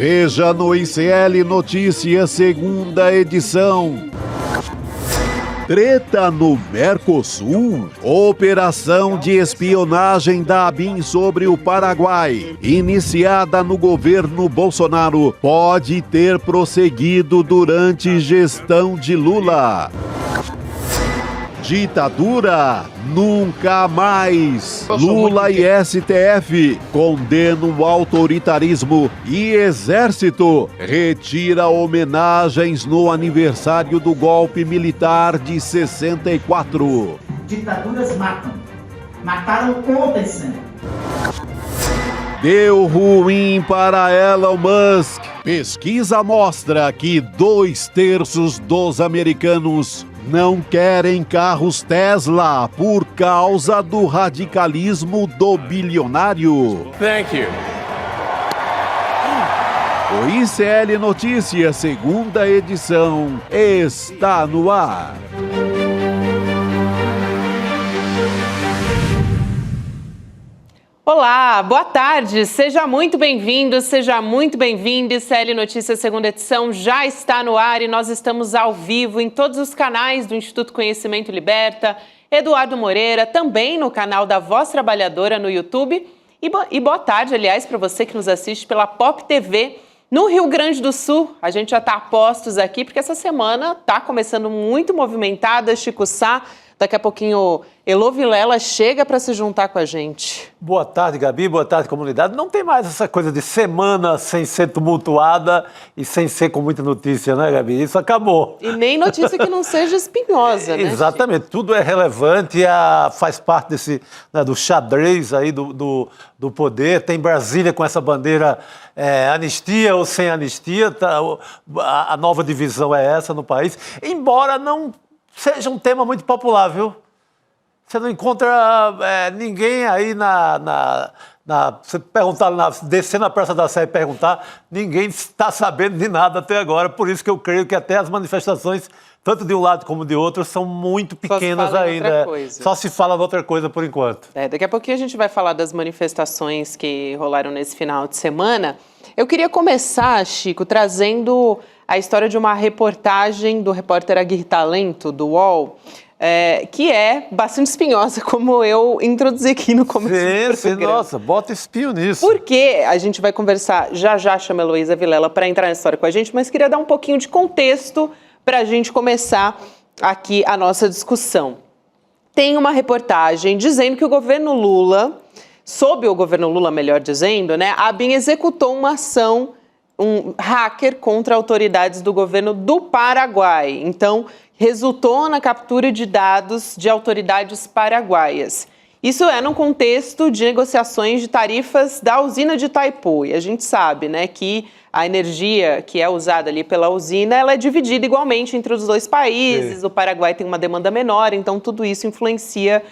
Veja no ICL Notícias, segunda edição. Treta no Mercosul. Operação de espionagem da ABIN sobre o Paraguai, iniciada no governo Bolsonaro, pode ter prosseguido durante gestão de Lula. Ditadura nunca mais. Lula e STF condenam o autoritarismo e Exército retira homenagens no aniversário do golpe militar de 64. Ditaduras matam. Mataram ontem, Senhor. Deu ruim para Elon Musk. Pesquisa mostra que 2/3 dos americanos não querem carros Tesla por causa do radicalismo do bilionário. Thank you. O ICL Notícias, segunda edição, está no ar. Olá, boa tarde, seja muito bem-vindo, seja muito bem-vindo. ICL Notícias, segunda edição, já está no ar e nós estamos ao vivo em todos os canais do Instituto Conhecimento Liberta, Eduardo Moreira, também no canal da Voz Trabalhadora no YouTube. E boa tarde, aliás, para você que nos assiste pela Pop TV no Rio Grande do Sul. A gente já está a postos aqui, porque essa semana está começando muito movimentada. Chico Sá, daqui a pouquinho Elô Vilela chega para se juntar com a gente. Boa tarde, Gabi. Boa tarde, comunidade. Não tem mais essa coisa de semana sem ser tumultuada e sem ser com muita notícia, né, Gabi? Isso acabou. E nem notícia que não seja espinhosa, né? Exatamente. Tudo é relevante, faz parte desse, né, do xadrez aí do poder. Tem Brasília com essa bandeira anistia ou sem anistia. Tá, a nova divisão é essa no país. Embora não seja um tema muito popular, viu? Você não encontra ninguém aí você perguntar, descer na Praça da Sé e perguntar, ninguém está sabendo de nada até agora. Por isso que eu creio que até as manifestações, tanto de um lado como de outro, são muito pequenas ainda. Só se fala de outra coisa por enquanto. Daqui a pouquinho a gente vai falar das manifestações que rolaram nesse final de semana. Eu queria começar, Chico, trazendo a história de uma reportagem do repórter Aguirre Talento, do UOL, que é bastante espinhosa, como eu introduzi aqui no começo do programa. Nossa, bota espinho nisso. Porque a gente vai conversar, já chama a Heloísa Vilela para entrar na história com a gente, mas queria dar um pouquinho de contexto para a gente começar aqui a nossa discussão. Tem uma reportagem dizendo que o governo Lula, sob o governo Lula, melhor dizendo, né, a ABIN executou uma ação, um hacker contra autoridades do governo do Paraguai. Então, resultou na captura de dados de autoridades paraguaias. Isso é num contexto de negociações de tarifas da usina de Itaipu. E a gente sabe, né, que a energia que é usada ali pela usina, ela é dividida igualmente entre os dois países. Sim. O Paraguai tem uma demanda menor, então tudo isso influencia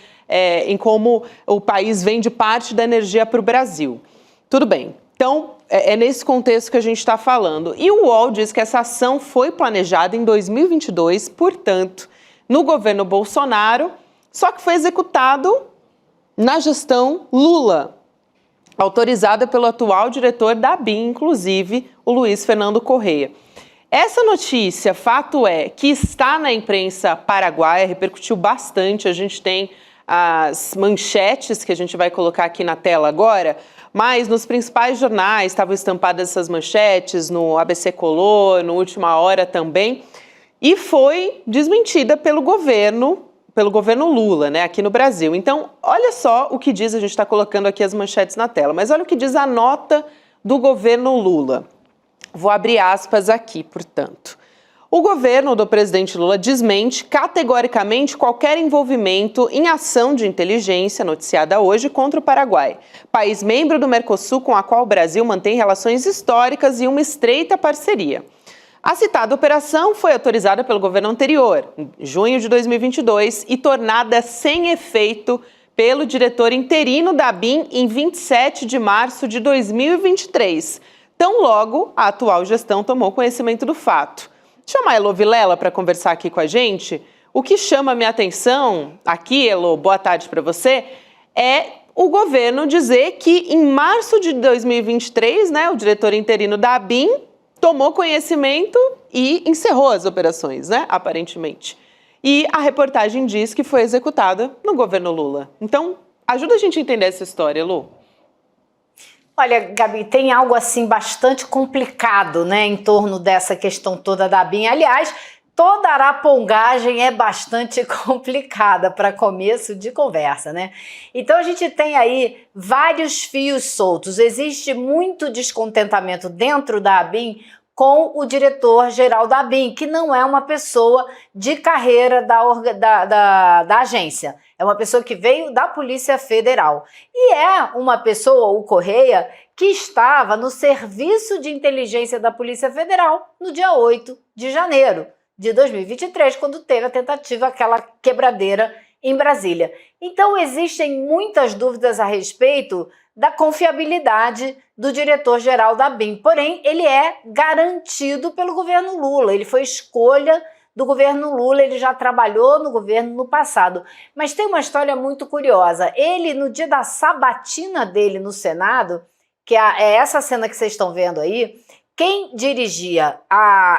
em como o país vende parte da energia para o Brasil. Tudo bem. Então, é nesse contexto que a gente está falando. E o UOL diz que essa ação foi planejada em 2022, portanto, no governo Bolsonaro, só que foi executado na gestão Lula, autorizada pelo atual diretor da ABIN, inclusive, o Luiz Fernando Correia. Essa notícia, fato é, que está na imprensa paraguaia, repercutiu bastante, a gente tem as manchetes que a gente vai colocar aqui na tela agora, mas nos principais jornais estavam estampadas essas manchetes, no ABC Color, no Última Hora também, e foi desmentida pelo governo Lula, né, aqui no Brasil. Então, olha só o que diz, a gente está colocando aqui as manchetes na tela, mas olha o que diz a nota do governo Lula. Vou abrir aspas aqui, portanto. O governo do presidente Lula desmente categoricamente qualquer envolvimento em ação de inteligência noticiada hoje contra o Paraguai, país membro do Mercosul com a qual o Brasil mantém relações históricas e uma estreita parceria. A citada operação foi autorizada pelo governo anterior, em junho de 2022, e tornada sem efeito pelo diretor interino da ABIN em 27 de março de 2023. Tão logo, a atual gestão tomou conhecimento do fato. Chamar a Elô Vilela para conversar aqui com a gente. O que chama a minha atenção aqui, Elô, boa tarde para você, é o governo dizer que em março de 2023, né, o diretor interino da ABIN tomou conhecimento e encerrou as operações, né, aparentemente. E a reportagem diz que foi executada no governo Lula. Então, ajuda a gente a entender essa história, Lu. Olha, Gabi, tem algo assim bastante complicado, né, em torno dessa questão toda da ABIN. Aliás, toda arapongagem é bastante complicada para começo de conversa, né? Então a gente tem aí vários fios soltos. Existe muito descontentamento dentro da ABIN com o diretor-geral da ABIN, que não é uma pessoa de carreira da agência. É uma pessoa que veio da Polícia Federal. E é uma pessoa, o Correia, que estava no Serviço de Inteligência da Polícia Federal no dia 8 de janeiro de 2023, quando teve a tentativa, aquela quebradeira em Brasília. Então existem muitas dúvidas a respeito da confiabilidade do diretor-geral da ABIN. Porém, ele é garantido pelo governo Lula, ele foi escolha do governo Lula, ele já trabalhou no governo no passado. Mas tem uma história muito curiosa. Ele, no dia da sabatina dele no Senado, que é essa cena que vocês estão vendo aí, quem dirigia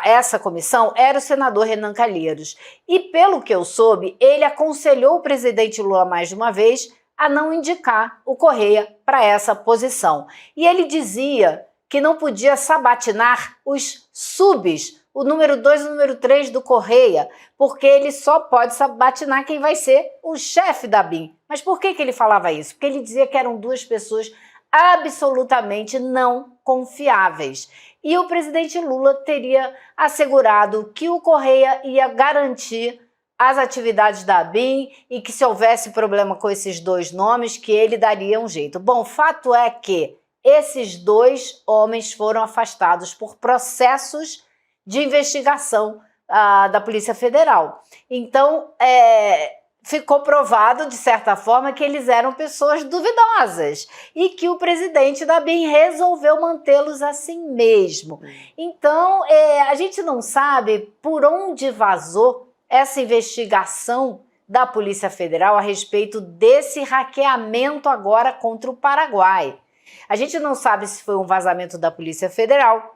essa comissão era o senador Renan Calheiros. E, pelo que eu soube, ele aconselhou o presidente Lula mais de uma vez a não indicar o Correia para essa posição. E ele dizia que não podia sabatinar os subs, o número 2 e o número 3 do Correia, porque ele só pode sabatinar quem vai ser o chefe da ABIN. Mas por que ele falava isso? Porque ele dizia que eram duas pessoas absolutamente não confiáveis. E o presidente Lula teria assegurado que o Correia ia garantir as atividades da ABIN e que se houvesse problema com esses dois nomes, que ele daria um jeito. Bom, fato é que esses dois homens foram afastados por processos de investigação da Polícia Federal. Então, ficou provado, de certa forma, que eles eram pessoas duvidosas e que o presidente da ABIN resolveu mantê-los assim mesmo. Então, a gente não sabe por onde vazou essa investigação da Polícia Federal a respeito desse hackeamento agora contra o Paraguai. A gente não sabe se foi um vazamento da Polícia Federal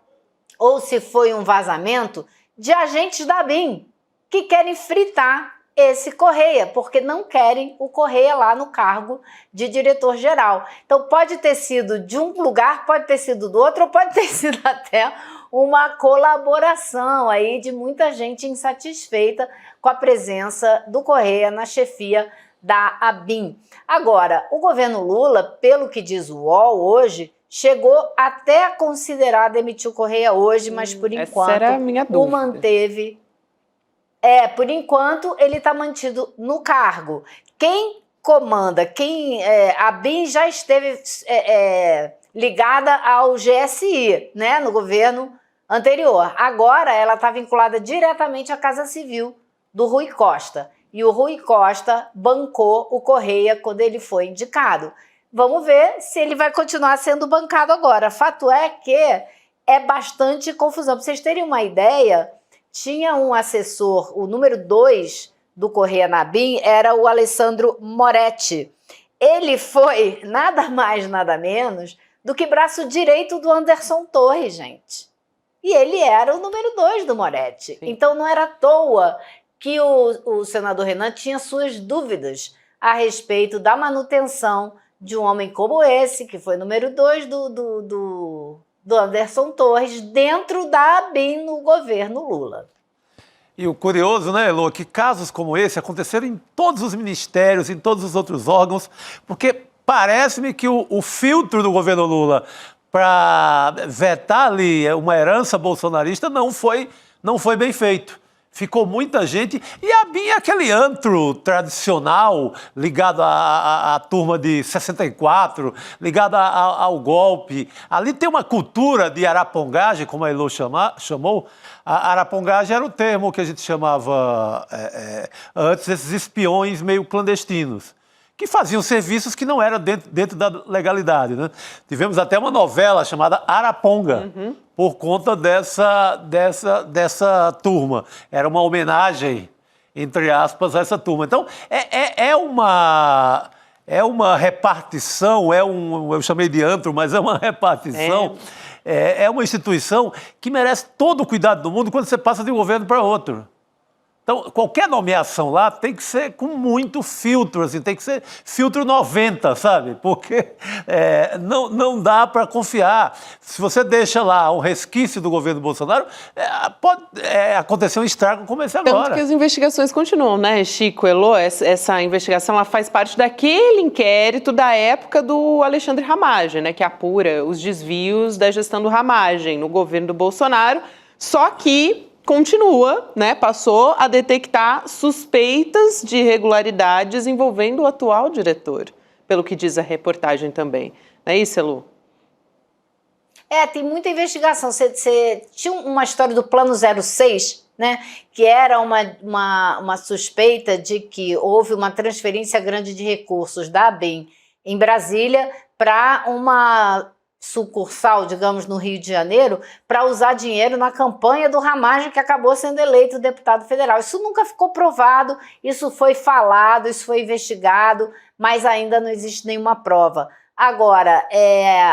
ou se foi um vazamento de agentes da ABIN que querem fritar esse Correia, porque não querem o Correia lá no cargo de diretor-geral. Então pode ter sido de um lugar, pode ter sido do outro, ou pode ter sido até uma colaboração aí de muita gente insatisfeita com a presença do Correia na chefia da ABIN. Agora, o governo Lula, pelo que diz o UOL hoje, chegou até a considerar demitir o Correia hoje, mas por enquanto o manteve. Por enquanto ele está mantido no cargo. Quem comanda, a ABIN já esteve ligada ao GSI, né, no governo anterior. Agora ela está vinculada diretamente à Casa Civil do Rui Costa. E o Rui Costa bancou o Correia quando ele foi indicado. Vamos ver se ele vai continuar sendo bancado agora. Fato é que é bastante confusão. Para vocês terem uma ideia, tinha um assessor, o número 2 do Correia na ABIN era o Alessandro Moretti. Ele foi nada mais, nada menos do que braço direito do Anderson Torres, gente. E ele era o número 2 do Moretti. Sim. Então não era à toa que o senador Renan tinha suas dúvidas a respeito da manutenção de um homem como esse, que foi número 2 do Anderson Torres, dentro da ABIN no governo Lula. E o curioso, né, Elô, que casos como esse aconteceram em todos os ministérios, em todos os outros órgãos, porque parece-me que o filtro do governo Lula para vetar ali uma herança bolsonarista não foi bem feito. Ficou muita gente, e a ABIN é aquele antro tradicional, ligado à turma de 64, ligado ao golpe. Ali tem uma cultura de arapongagem, como a Elô chamou. A arapongagem era o termo que a gente chamava antes, esses espiões meio clandestinos, que faziam serviços que não eram dentro da legalidade, né? Tivemos até uma novela chamada Araponga, por conta dessa turma. Era uma homenagem, entre aspas, a essa turma. Então, é uma repartição, eu chamei de antro, mas é uma repartição, é uma instituição que merece todo o cuidado do mundo quando você passa de um governo para outro. Então, qualquer nomeação lá tem que ser com muito filtro, assim, tem que ser filtro 90, sabe? Porque não dá para confiar. Se você deixa lá um resquício do governo Bolsonaro, pode acontecer um estrago como esse agora. Tanto que as investigações continuam, né, Chico, Elô? Essa investigação ela faz parte daquele inquérito da época do Alexandre Ramagem, né, que apura os desvios da gestão do Ramagem no governo do Bolsonaro, só que continua, né, passou a detectar suspeitas de irregularidades envolvendo o atual diretor, pelo que diz a reportagem também. Não é isso, Elô? Tem muita investigação. Você tinha uma história do Plano 06, né, que era uma suspeita de que houve uma transferência grande de recursos da ABIN em Brasília para uma sucursal, digamos, no Rio de Janeiro, para usar dinheiro na campanha do Ramagem, que acabou sendo eleito deputado federal. Isso nunca ficou provado, isso foi falado, isso foi investigado, mas ainda não existe nenhuma prova. Agora,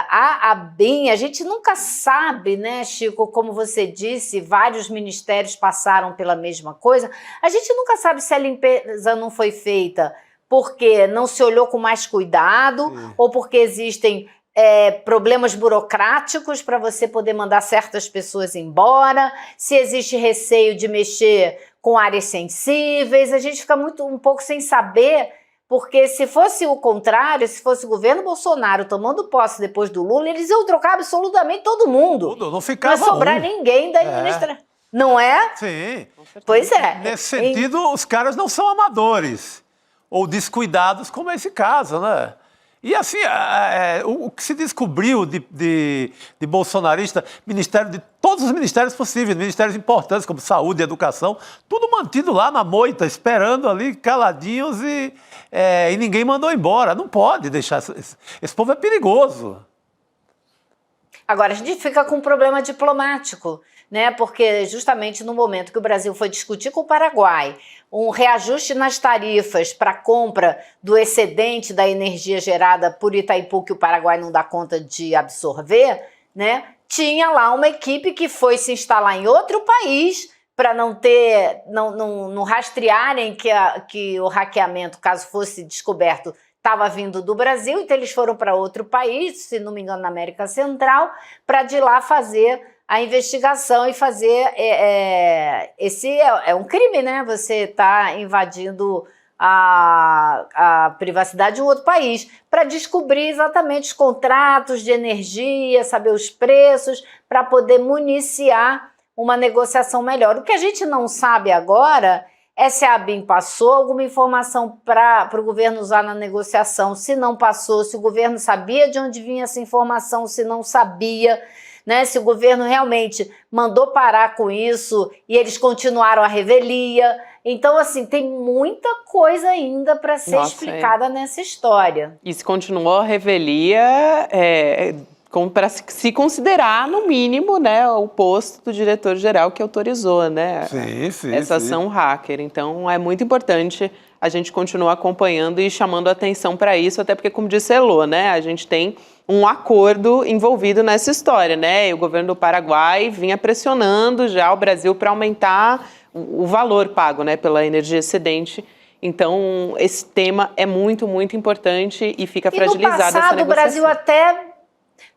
a ABIN, a gente nunca sabe, né, Chico, como você disse, vários ministérios passaram pela mesma coisa, a gente nunca sabe se a limpeza não foi feita porque não se olhou com mais cuidado, ou porque existem problemas burocráticos para você poder mandar certas pessoas embora, se existe receio de mexer com áreas sensíveis, a gente fica um pouco sem saber, porque se fosse o contrário, se fosse o governo Bolsonaro tomando posse depois do Lula, eles iam trocar absolutamente todo mundo. Não ficava não ia sobrar ninguém da administração. Não é? Sim. Pois é. Nesse sentido, os caras não são amadores ou descuidados, como é esse caso, né? E assim, o que se descobriu de bolsonarista, todos os ministérios possíveis, ministérios importantes como saúde e educação, tudo mantido lá na moita, esperando ali, caladinhos e ninguém mandou embora. Não pode deixar, esse povo é perigoso. Agora, a gente fica com um problema diplomático, né? Porque justamente no momento que o Brasil foi discutir com o Paraguai um reajuste nas tarifas para a compra do excedente da energia gerada por Itaipu, que o Paraguai não dá conta de absorver, né? Tinha lá uma equipe que foi se instalar em outro país para não rastrearem que o hackeamento, caso fosse descoberto, estava vindo do Brasil, então eles foram para outro país, se não me engano na América Central, para de lá fazer a investigação e fazer... esse é um crime, né? Você está invadindo a privacidade de um outro país para descobrir exatamente os contratos de energia, saber os preços, para poder municiar uma negociação melhor. O que a gente não sabe agora é se a ABIN passou alguma informação para o governo usar na negociação, se não passou, se o governo sabia de onde vinha essa informação, se não sabia, né? Se o governo realmente mandou parar com isso e eles continuaram a revelia. Então, assim, tem muita coisa ainda para ser explicada nessa história. E se continuou a revelia, para se considerar, no mínimo, né, o posto do diretor-geral que autorizou, né, essa ação hacker. Então, é muito importante a gente continuar acompanhando e chamando a atenção para isso, até porque, como disse Elô, né, a gente tem um acordo envolvido nessa história, né, e o governo do Paraguai vinha pressionando já o Brasil para aumentar o valor pago, né, pela energia excedente. Então, esse tema é muito, muito importante e fica fragilizada essa negociação.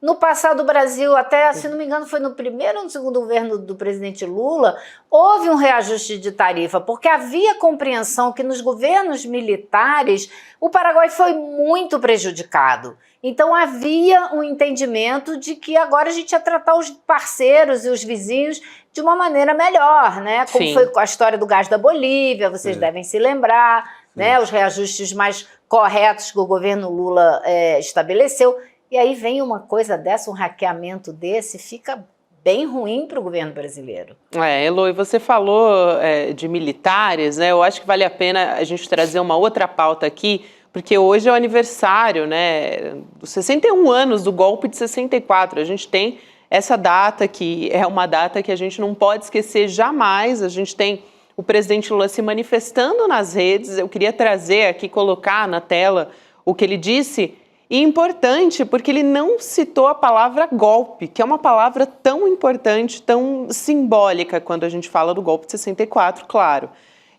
No passado, o Brasil, até, se não me engano, foi no primeiro ou no segundo governo do presidente Lula, houve um reajuste de tarifa, porque havia compreensão que nos governos militares o Paraguai foi muito prejudicado. Então, havia um entendimento de que agora a gente ia tratar os parceiros e os vizinhos de uma maneira melhor, né? Como foi a história do gás da Bolívia, vocês devem se lembrar, né? Os reajustes mais corretos que o governo Lula estabeleceu. E aí vem uma coisa dessa, um hackeamento desse, fica bem ruim para o governo brasileiro. Elô, e você falou de militares, né? Eu acho que vale a pena a gente trazer uma outra pauta aqui, porque hoje é o aniversário, né, dos 61 anos do golpe de 64. A gente tem essa data que é uma data que a gente não pode esquecer jamais. A gente tem o presidente Lula se manifestando nas redes. Eu queria trazer aqui, colocar na tela o que ele disse, e importante porque ele não citou a palavra golpe, que é uma palavra tão importante, tão simbólica quando a gente fala do golpe de 64, claro.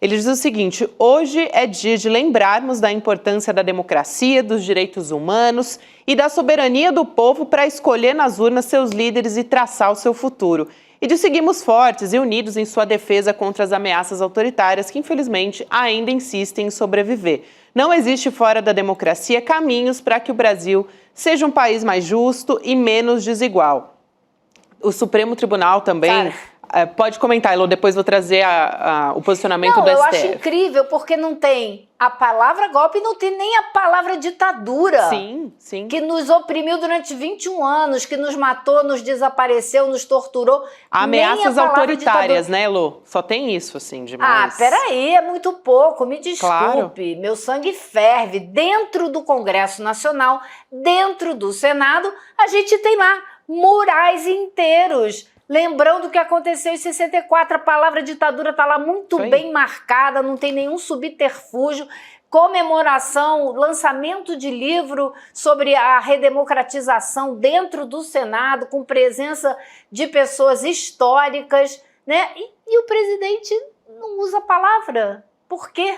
Ele diz o seguinte: hoje é dia de lembrarmos da importância da democracia, dos direitos humanos e da soberania do povo para escolher nas urnas seus líderes e traçar o seu futuro. E de seguirmos fortes e unidos em sua defesa contra as ameaças autoritárias que, infelizmente, ainda insistem em sobreviver. Não existe fora da democracia caminhos para que o Brasil seja um país mais justo e menos desigual. O Supremo Tribunal também... Pode comentar, Elô, depois vou trazer o posicionamento do STF. Eu acho incrível, porque não tem a palavra golpe e não tem nem a palavra ditadura. Sim, sim. Que nos oprimiu durante 21 anos, que nos matou, nos desapareceu, nos torturou. Ameaças autoritárias, né, Elô? Só tem isso, assim, demais. Peraí, é muito pouco, me desculpe. Claro. Meu sangue ferve. Dentro do Congresso Nacional, dentro do Senado, a gente tem lá murais inteiros. Lembrando o que aconteceu em 64, a palavra ditadura está lá muito bem marcada, não tem nenhum subterfúgio. Comemoração, lançamento de livro sobre a redemocratização dentro do Senado, com presença de pessoas históricas, né? E o presidente não usa a palavra. Por quê?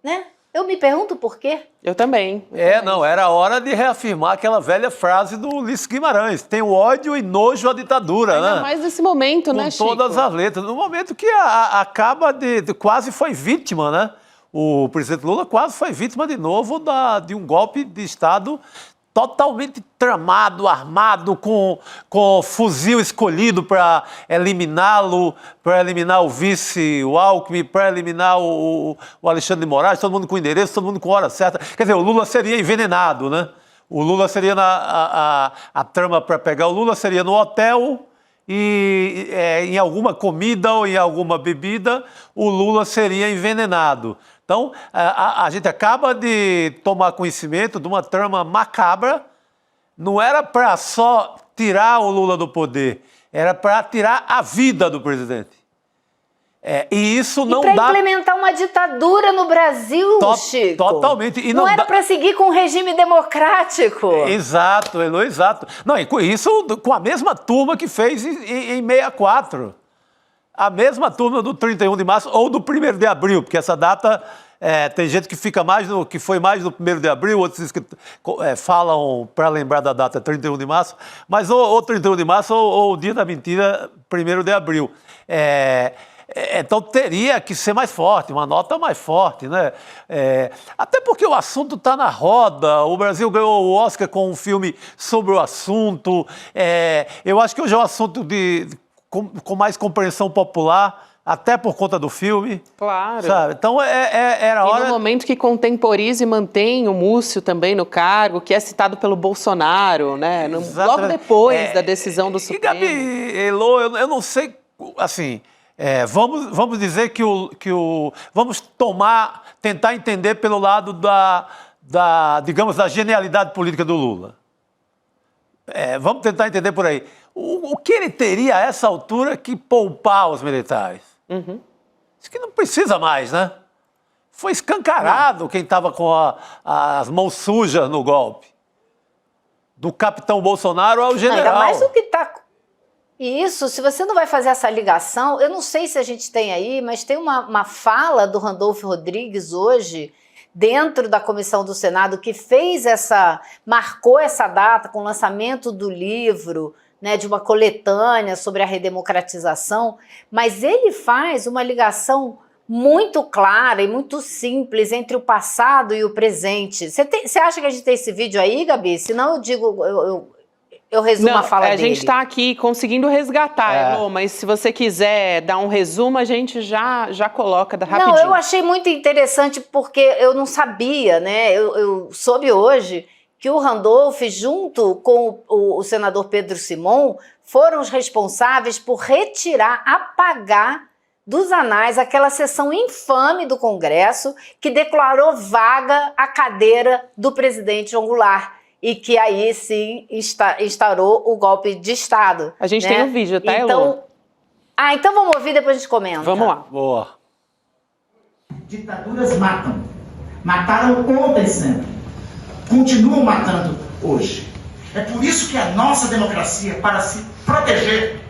Né? Eu me pergunto por quê. Eu também. Não, era hora de reafirmar aquela velha frase do Ulisses Guimarães: tem ódio e nojo à ditadura, Ainda né? mais nesse momento, com né, Chico? Com todas as letras. No momento que acaba quase foi vítima, né? O presidente Lula quase foi vítima de novo de um golpe de Estado totalmente tramado, armado, com fuzil escolhido para eliminá-lo, para eliminar o vice, o Alckmin, para eliminar o Alexandre de Moraes, todo mundo com endereço, todo mundo com hora certa. Quer dizer, o Lula seria envenenado, né? O Lula seria a trama para pegar o Lula seria no hotel e em alguma comida ou em alguma bebida, o Lula seria envenenado. Então, a gente acaba de tomar conhecimento de uma trama macabra. Não era para só tirar o Lula do poder, era para tirar a vida do presidente. E isso não dá... para implementar uma ditadura no Brasil, Chico. Totalmente. E não era para seguir com um regime democrático. Exato, Elô, exato. Não, e com isso, com a mesma turma que fez em 64. A mesma turma do 31 de março ou do 1º de abril, porque essa data... tem gente que fica que foi mais no 1º de abril, outros que falam para lembrar da data 31 de março, mas ou 31 de março ou o dia da mentira, 1º de abril. Então teria que ser mais forte, uma nota mais forte, né? Até porque o assunto está na roda, o Brasil ganhou o Oscar com um filme sobre o assunto, eu acho que hoje é um assunto com mais compreensão popular, até por conta do filme. Claro. Sabe? Então, era hora... E no momento que contemporiza e mantém o Múcio também no cargo, que é citado pelo Bolsonaro, né? Logo depois da decisão do Supremo. E, Gabi, Elô, eu não sei, assim... vamos dizer que vamos tentar entender pelo lado digamos, da genialidade política do Lula. Vamos tentar entender por aí. O que ele teria a essa altura que poupar os militares? Uhum. Isso que não precisa mais, né? Foi escancarado quem estava com as mãos sujas no golpe. Do capitão Bolsonaro ao general. Ainda mais o que está... Isso, se você não vai fazer essa ligação, eu não sei se a gente tem aí, mas tem uma fala do Randolfo Rodrigues hoje, dentro da comissão do Senado, que marcou essa data com o lançamento do livro, né, de uma coletânea sobre a redemocratização, mas ele faz uma ligação muito clara e muito simples entre o passado e o presente. Você acha que a gente tem esse vídeo aí, Gabi? Senão eu digo... Eu resumo a fala dele. A gente está aqui conseguindo resgatar, Elô, mas se você quiser dar um resumo, a gente já coloca rapidinho. Não, eu achei muito interessante porque eu não sabia, né? Eu soube hoje que o Randolph, junto com o senador Pedro Simon, foram os responsáveis por apagar dos anais aquela sessão infame do Congresso que declarou vaga a cadeira do presidente João Goulart. E que aí sim instaurou o golpe de Estado. A gente tem um vídeo, tá, Elô? Então vamos ouvir, depois a gente comenta. Vamos lá. Boa. Ditaduras matam. Mataram ontem sempre. continuam matando hoje. É por isso que a nossa democracia, para se proteger,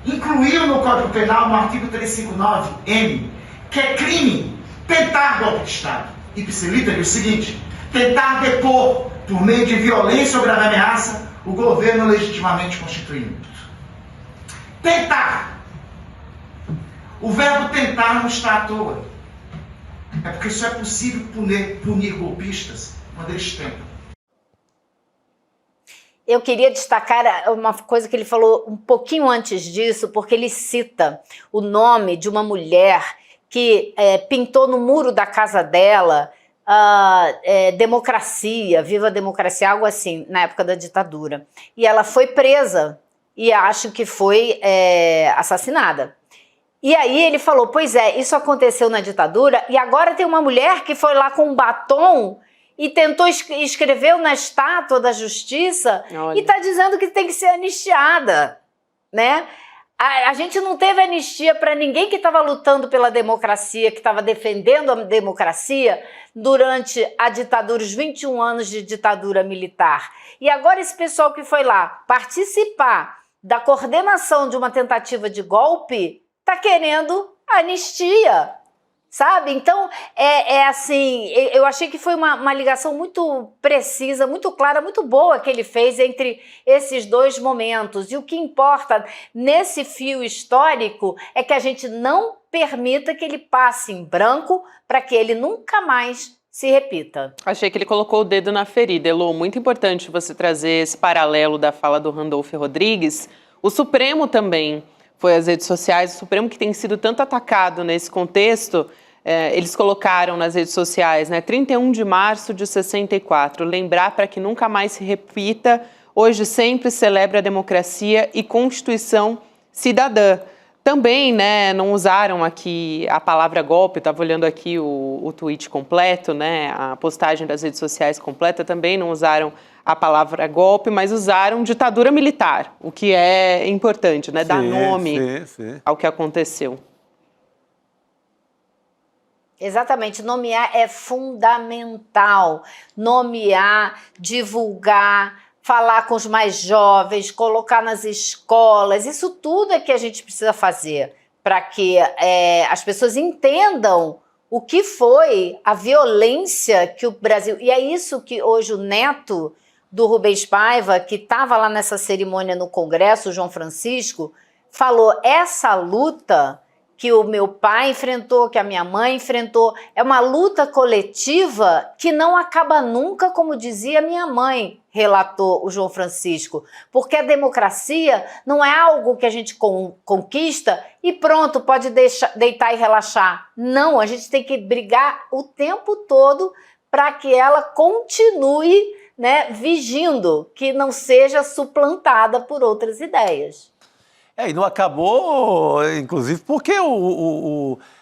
incluiu no Código Penal no artigo 359-M, que é crime tentar golpe de Estado. Ipsiliter diz o seguinte: tentar depor, por meio de violência ou grave ameaça, o governo legitimamente constituído. Tentar. O verbo tentar não está à toa. É porque só é possível punir golpistas quando eles tentam. Eu queria destacar uma coisa que ele falou um pouquinho antes disso, porque ele cita o nome de uma mulher que pintou no muro da casa dela democracia, viva a democracia, algo assim, na época da ditadura. E ela foi presa e acho que foi assassinada. E aí ele falou, pois é, isso aconteceu na ditadura e agora tem uma mulher que foi lá com um batom e tentou escreveu na estátua da justiça. Olha. E está dizendo que tem que ser anistiada, né? A gente não teve anistia para ninguém que estava lutando pela democracia, que estava defendendo a democracia durante a ditadura, os 21 anos de ditadura militar. E agora esse pessoal que foi lá participar da coordenação de uma tentativa de golpe está querendo anistia. Sabe? Então, assim, eu achei que foi uma ligação muito precisa, muito clara, muito boa que ele fez entre esses dois momentos. E o que importa nesse fio histórico é que a gente não permita que ele passe em branco para que ele nunca mais se repita. Achei que ele colocou o dedo na ferida, Elô. Muito importante você trazer esse paralelo da fala do Randolph Rodrigues. O Supremo também foi às redes sociais, o Supremo que tem sido tanto atacado nesse contexto, eles colocaram nas redes sociais, né, 31 de março de 64, lembrar para que nunca mais se repita, hoje sempre celebra a democracia e Constituição cidadã. Também, né, não usaram aqui a palavra golpe, eu estava olhando aqui o tweet completo, né, a postagem das redes sociais completa, também não usaram a palavra golpe, mas usaram ditadura militar, o que é importante, né, dar nome ao que aconteceu. Exatamente, nomear é fundamental, nomear, divulgar, falar com os mais jovens, colocar nas escolas, isso tudo é que a gente precisa fazer para que as pessoas entendam o que foi a violência que o Brasil... E é isso que hoje o neto do Rubens Paiva, que estava lá nessa cerimônia no Congresso, o João Francisco, falou, essa luta que o meu pai enfrentou, que a minha mãe enfrentou, é uma luta coletiva que não acaba nunca, como dizia minha mãe, relatou o João Francisco, porque a democracia não é algo que a gente conquista e pronto, pode deitar e relaxar. Não, a gente tem que brigar o tempo todo para que ela continue, né, vigindo, que não seja suplantada por outras ideias. E não acabou, inclusive, porque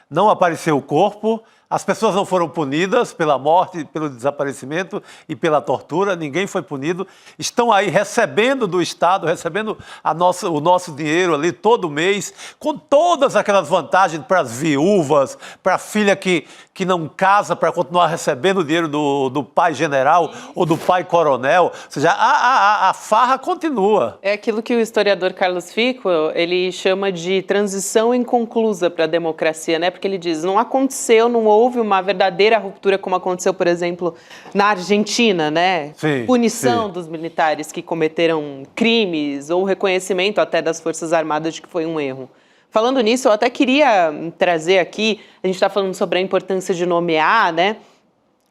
não apareceu o corpo, as pessoas não foram punidas pela morte, pelo desaparecimento e pela tortura, ninguém foi punido. Estão aí recebendo do Estado, recebendo o nosso dinheiro ali todo mês, com todas aquelas vantagens para as viúvas, para a filha que não casa para continuar recebendo o dinheiro do pai general ou do pai coronel. Ou seja, a farra continua. É aquilo que o historiador Carlos Fico, ele chama de transição inconclusa para a democracia, né? Porque ele diz, não aconteceu, não houve uma verdadeira ruptura como aconteceu, por exemplo, na Argentina, né? Sim, punição dos militares que cometeram crimes ou reconhecimento até das Forças Armadas de que foi um erro. Falando nisso, eu até queria trazer aqui, a gente está falando sobre a importância de nomear, né?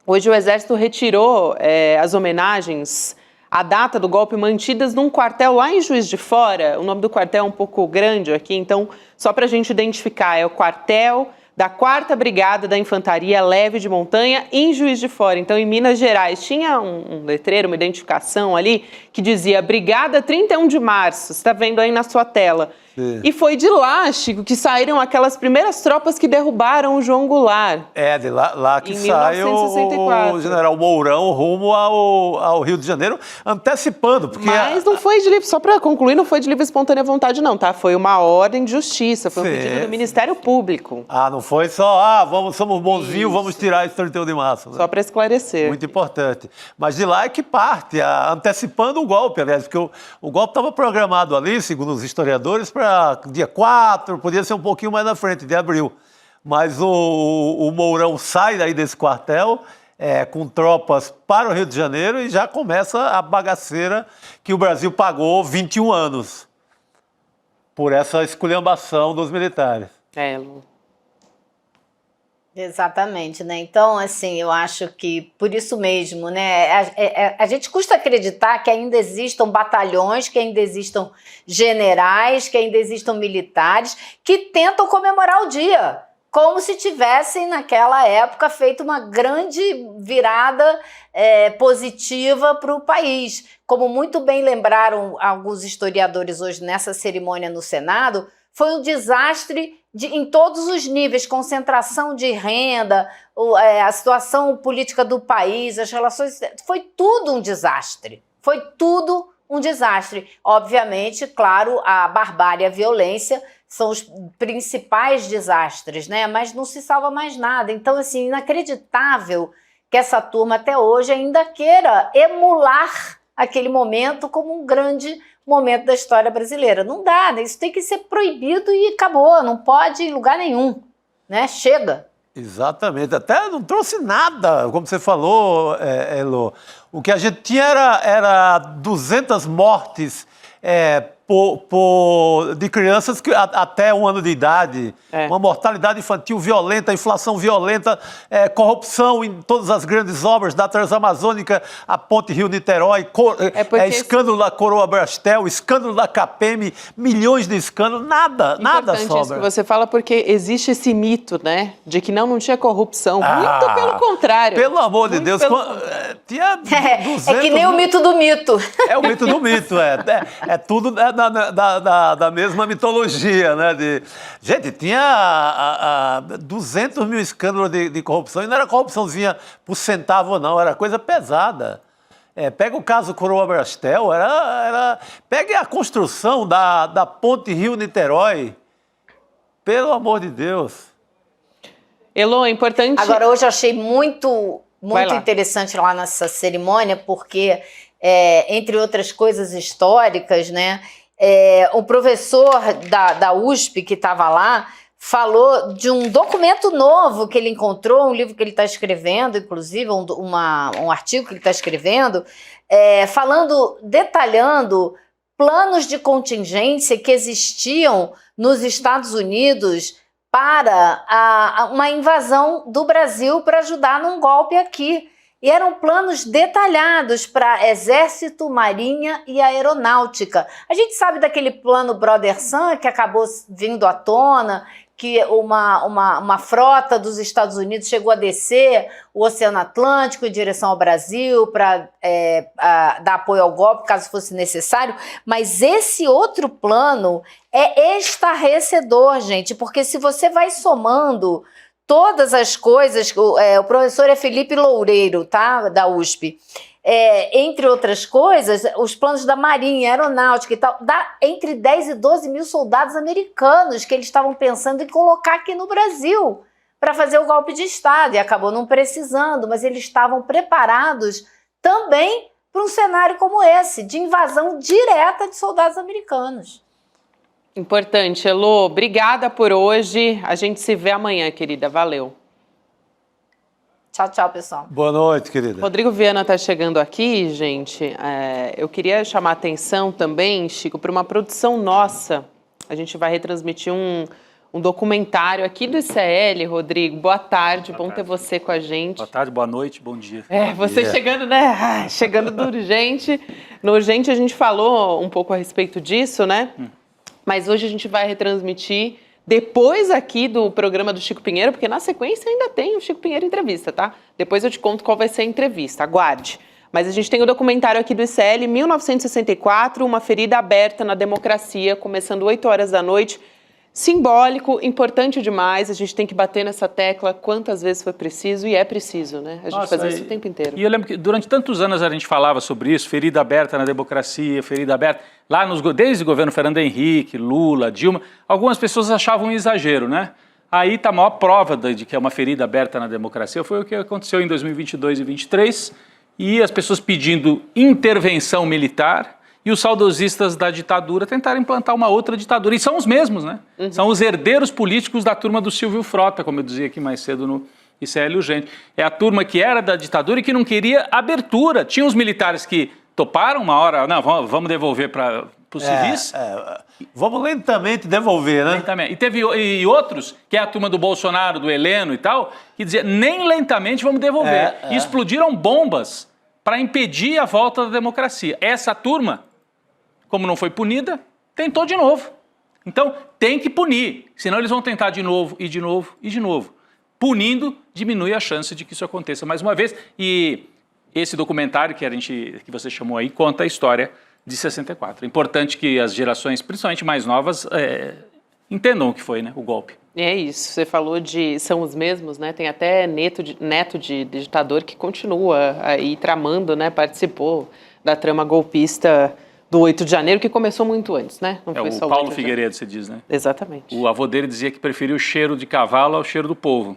Hoje o Exército retirou as homenagens à data do golpe mantidas num quartel lá em Juiz de Fora. O nome do quartel é um pouco grande aqui, então só para a gente identificar, é o quartel da 4ª Brigada da Infantaria Leve de Montanha em Juiz de Fora. Então, em Minas Gerais, tinha um letreiro, uma identificação ali, que dizia Brigada 31 de Março, você está vendo aí na sua tela. Sim. E foi de lá, Chico, que saíram aquelas primeiras tropas que derrubaram o João Goulart. De lá que sai o general Mourão rumo ao Rio de Janeiro, antecipando. Porque mas não foi de livre, só para concluir, não foi de livre e espontânea vontade não, tá? Foi uma ordem de justiça, foi um pedido do Ministério Público. Não foi só, somos bonzinhos, vamos tirar esse sorteio de massa. Né? Só para esclarecer. Muito importante. Mas de lá é que parte, antecipando o golpe, aliás, porque o golpe estava programado ali, segundo os historiadores, para dia 4, podia ser um pouquinho mais na frente, de abril. Mas o Mourão sai daí desse quartel com tropas para o Rio de Janeiro e já começa a bagaceira que o Brasil pagou 21 anos por essa esculhambação dos militares. Lu. Exatamente, né? Então, assim, eu acho que por isso mesmo, né? A gente custa acreditar que ainda existam batalhões, que ainda existam generais, que ainda existam militares que tentam comemorar o dia, como se tivessem, naquela época, feito uma grande virada positiva para o país. Como muito bem lembraram alguns historiadores hoje nessa cerimônia no Senado, foi um desastre em todos os níveis, concentração de renda, a situação política do país, as relações... Foi tudo um desastre. Foi tudo um desastre. Obviamente, claro, a barbárie e a violência são os principais desastres, né? Mas não se salva mais nada. Então, assim, inacreditável que essa turma até hoje ainda queira emular aquele momento como um grande momento da história brasileira. Não dá, né? Isso tem que ser proibido e acabou, não pode ir em lugar nenhum, né? Chega. Exatamente, até não trouxe nada, como você falou, Elo. O que a gente tinha era 200 mortes de crianças até 1 ano de idade, uma mortalidade infantil violenta, inflação violenta, corrupção em todas as grandes obras da Transamazônica, a Ponte Rio-Niterói, escândalo da Coroa Brastel, escândalo da CAPEM, milhões de escândalos, nada sobra. Importante isso que você fala, porque existe esse mito, né, de que não tinha corrupção. Muito pelo contrário. Pelo amor de Deus, tinha 200... É que nem o mito do mito. É o mito do mito, é tudo da mesma mitologia, né? Gente, tinha 200 mil escândalos de corrupção, e não era corrupçãozinha por centavo, não, era coisa pesada. Pega o caso Coroa Brastel, pega a construção da Ponte Rio-Niterói, pelo amor de Deus. Elo, é importante... Agora, hoje eu achei muito interessante lá nessa cerimônia, porque, entre outras coisas históricas, né, o professor da USP que estava lá falou de um documento novo que ele encontrou, um livro que ele está escrevendo, inclusive um artigo que ele está escrevendo, detalhando planos de contingência que existiam nos Estados Unidos para uma invasão do Brasil para ajudar num golpe aqui. E eram planos detalhados para Exército, Marinha e Aeronáutica. A gente sabe daquele plano Brother Sun que acabou vindo à tona, que uma frota dos Estados Unidos chegou a descer o Oceano Atlântico em direção ao Brasil para dar apoio ao golpe, caso fosse necessário. Mas esse outro plano é estarrecedor, gente, porque se você vai somando todas as coisas, o professor é Felipe Loureiro, tá? Da USP. Entre outras coisas, os planos da Marinha, Aeronáutica e tal, dá entre 10 e 12 mil soldados americanos que eles estavam pensando em colocar aqui no Brasil para fazer o golpe de Estado, e acabou não precisando, mas eles estavam preparados também para um cenário como esse, de invasão direta de soldados americanos. Importante, Elo. Obrigada por hoje. A gente se vê amanhã, querida. Valeu. Tchau, tchau, pessoal. Boa noite, querida. Rodrigo Viana está chegando aqui, gente. Eu queria chamar a atenção também, Chico, para uma produção nossa. A gente vai retransmitir um documentário aqui do ICL, Rodrigo. Boa tarde, bom ter você com a gente. Boa tarde, boa noite, bom dia. Você chegando, né? Chegando do Urgente. No Urgente a gente falou um pouco a respeito disso, né? Mas hoje a gente vai retransmitir depois aqui do programa do Chico Pinheiro, porque na sequência ainda tem o Chico Pinheiro Entrevista, tá? Depois eu te conto qual vai ser a entrevista, aguarde. Mas a gente tem o documentário aqui do ICL, 1964, uma ferida aberta na democracia, começando 8 horas da noite. Simbólico, importante demais, a gente tem que bater nessa tecla quantas vezes foi preciso, e é preciso, né? A gente fazer isso o tempo inteiro. E eu lembro que durante tantos anos a gente falava sobre isso, ferida aberta na democracia, ferida aberta, desde o governo Fernando Henrique, Lula, Dilma, algumas pessoas achavam um exagero, né? Aí está a maior prova de que é uma ferida aberta na democracia, foi o que aconteceu em 2022 e 2023, e as pessoas pedindo intervenção militar, e os saudosistas da ditadura tentaram implantar uma outra ditadura. E são os mesmos, né? São os herdeiros políticos da turma do Silvio Frota, como eu dizia aqui mais cedo no ICL Urgente. É a turma que era da ditadura e que não queria abertura. Tinha os militares que toparam uma hora, não, vamos devolver para os civis. Vamos lentamente devolver, né? Lentamente. E teve outros, que é a turma do Bolsonaro, do Heleno e tal, que dizia nem lentamente vamos devolver. E explodiram bombas para impedir a volta da democracia. Essa turma, como não foi punida, tentou de novo. Então, tem que punir, senão eles vão tentar de novo, e de novo, e de novo. Punindo, diminui a chance de que isso aconteça mais uma vez. E esse documentário que você chamou aí conta a história de 64. É importante que as gerações, principalmente mais novas, entendam o que foi, né, o golpe. É isso, você falou são os mesmos, né? Tem até neto de ditador que continua aí tramando, né? Participou da trama golpista do 8 de janeiro, que começou muito antes, né? Não foi só o Paulo Figueiredo, você diz, né? Exatamente. O avô dele dizia que preferia o cheiro de cavalo ao cheiro do povo.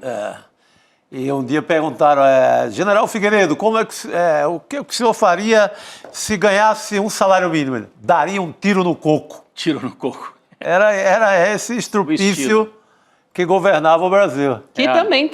E um dia perguntaram, General Figueiredo, o que o senhor faria se ganhasse um salário mínimo? Ele daria um tiro no coco. Tiro no coco. Era esse estrupício que governava o Brasil. Que também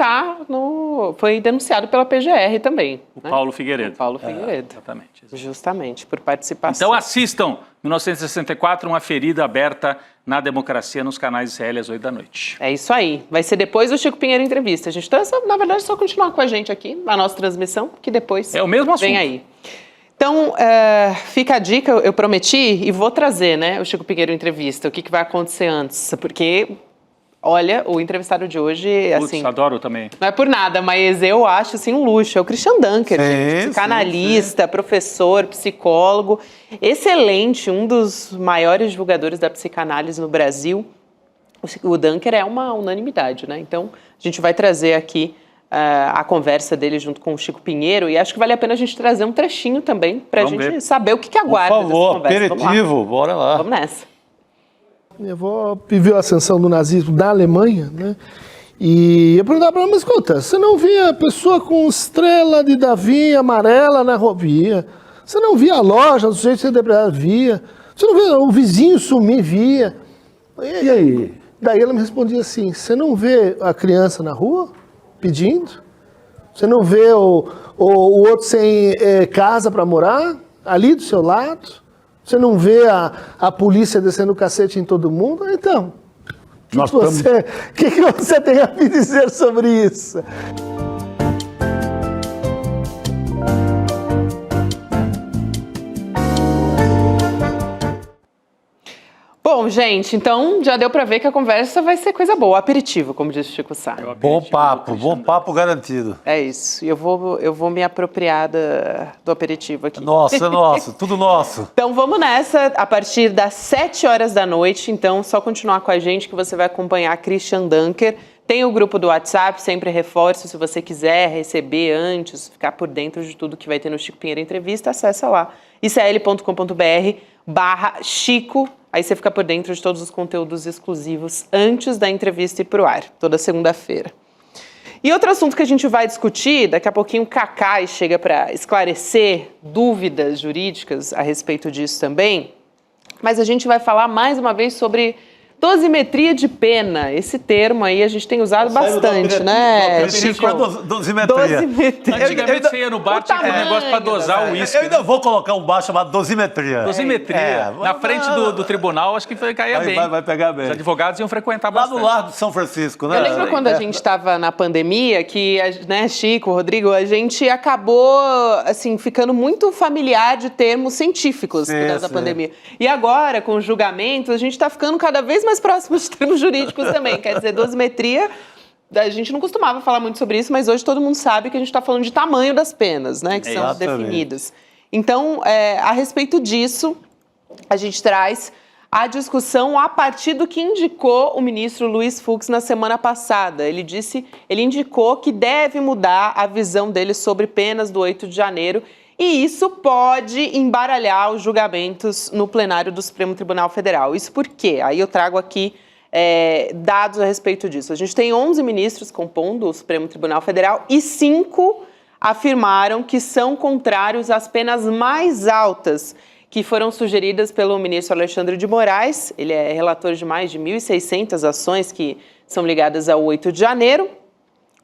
foi denunciado pela PGR também. O Paulo Figueiredo. O Paulo Figueiredo. Exatamente. Justamente, por participação. Então assistam 1964, uma ferida aberta na democracia nos canais ICL às 8 da noite. É isso aí. Vai ser depois do Chico Pinheiro Entrevista. A gente na verdade, só continuar com a gente aqui na nossa transmissão, que depois é o mesmo assunto. Vem aí. Então, fica a dica, eu prometi, e vou trazer, né, o Chico Pinheiro Entrevista, o que vai acontecer antes, porque, olha, o entrevistado de hoje, assim... adoro também. Não é por nada, mas eu acho, assim, um luxo. É o Christian Dunker, gente, psicanalista, professor, psicólogo, excelente, um dos maiores divulgadores da psicanálise no Brasil. O Dunker é uma unanimidade, né? Então, a gente vai trazer aqui a conversa dele junto com o Chico Pinheiro, e acho que vale a pena a gente trazer um trechinho também para a gente saber o que aguarda dessa conversa. Por favor, aperitivo, bora lá. Vamos nessa. Minha avó viveu a ascensão do nazismo da Alemanha, né? E eu perguntava para ela, mas escuta, você não via a pessoa com estrela de Davi amarela na rodovia? Você não via a loja do sujeito ser depredado? Via. Você não via o vizinho sumir? Via. E aí? Daí ela me respondia assim, você não vê a criança na rua pedindo? Você não vê o outro sem casa para morar ali do seu lado? Você não vê a polícia descendo o cacete em todo mundo? Então, o que você tem a me dizer sobre isso? Bom, gente, então já deu para ver que a conversa vai ser coisa boa. Aperitivo, como disse o Chico Sá. Bom papo garantido. É isso. E eu vou me apropriar do aperitivo aqui. Nossa, tudo nosso. Então vamos nessa, a partir das 7 horas da noite. Então, só continuar com a gente que você vai acompanhar Christian Dunker. Tem o grupo do WhatsApp, sempre reforço, se você quiser receber antes, ficar por dentro de tudo que vai ter no Chico Pinheiro Entrevista, acessa lá, icl.com.br/Chico. Aí você fica por dentro de todos os conteúdos exclusivos antes da entrevista ir para o ar, toda segunda-feira. E outro assunto que a gente vai discutir, daqui a pouquinho o Cacai chega para esclarecer dúvidas jurídicas a respeito disso também, mas a gente vai falar mais uma vez sobre dosimetria de pena. Esse termo aí a gente tem usado bastante, né, Chico? Dosimetria. Antigamente você ia no bar, tinha um negócio para dosar o uísque. Eu ainda vou colocar um bar chamado dosimetria. Dosimetria. Na frente do tribunal, acho que caía bem. Vai pegar bem. Os advogados iam frequentar lá bastante. no Largo de São Francisco, né? Eu lembro quando a gente estava na pandemia, que, né, Chico, Rodrigo, a gente acabou, assim, ficando muito familiar de termos científicos por causa da pandemia. E agora, com os julgamentos, a gente está ficando cada vez mais próximos de termos jurídicos também. Quer dizer, dosimetria, a gente não costumava falar muito sobre isso, mas hoje todo mundo sabe que a gente está falando de tamanho das penas, né, que são definidas. Então, a respeito disso, a gente traz a discussão a partir do que indicou o ministro Luiz Fux na semana passada. Ele indicou que deve mudar a visão dele sobre penas do 8 de janeiro, e isso pode embaralhar os julgamentos no plenário do Supremo Tribunal Federal. Isso por quê? Aí eu trago aqui dados a respeito disso. A gente tem 11 ministros compondo o Supremo Tribunal Federal e 5 afirmaram que são contrários às penas mais altas que foram sugeridas pelo ministro Alexandre de Moraes. Ele é relator de mais de 1.600 ações que são ligadas ao 8 de janeiro.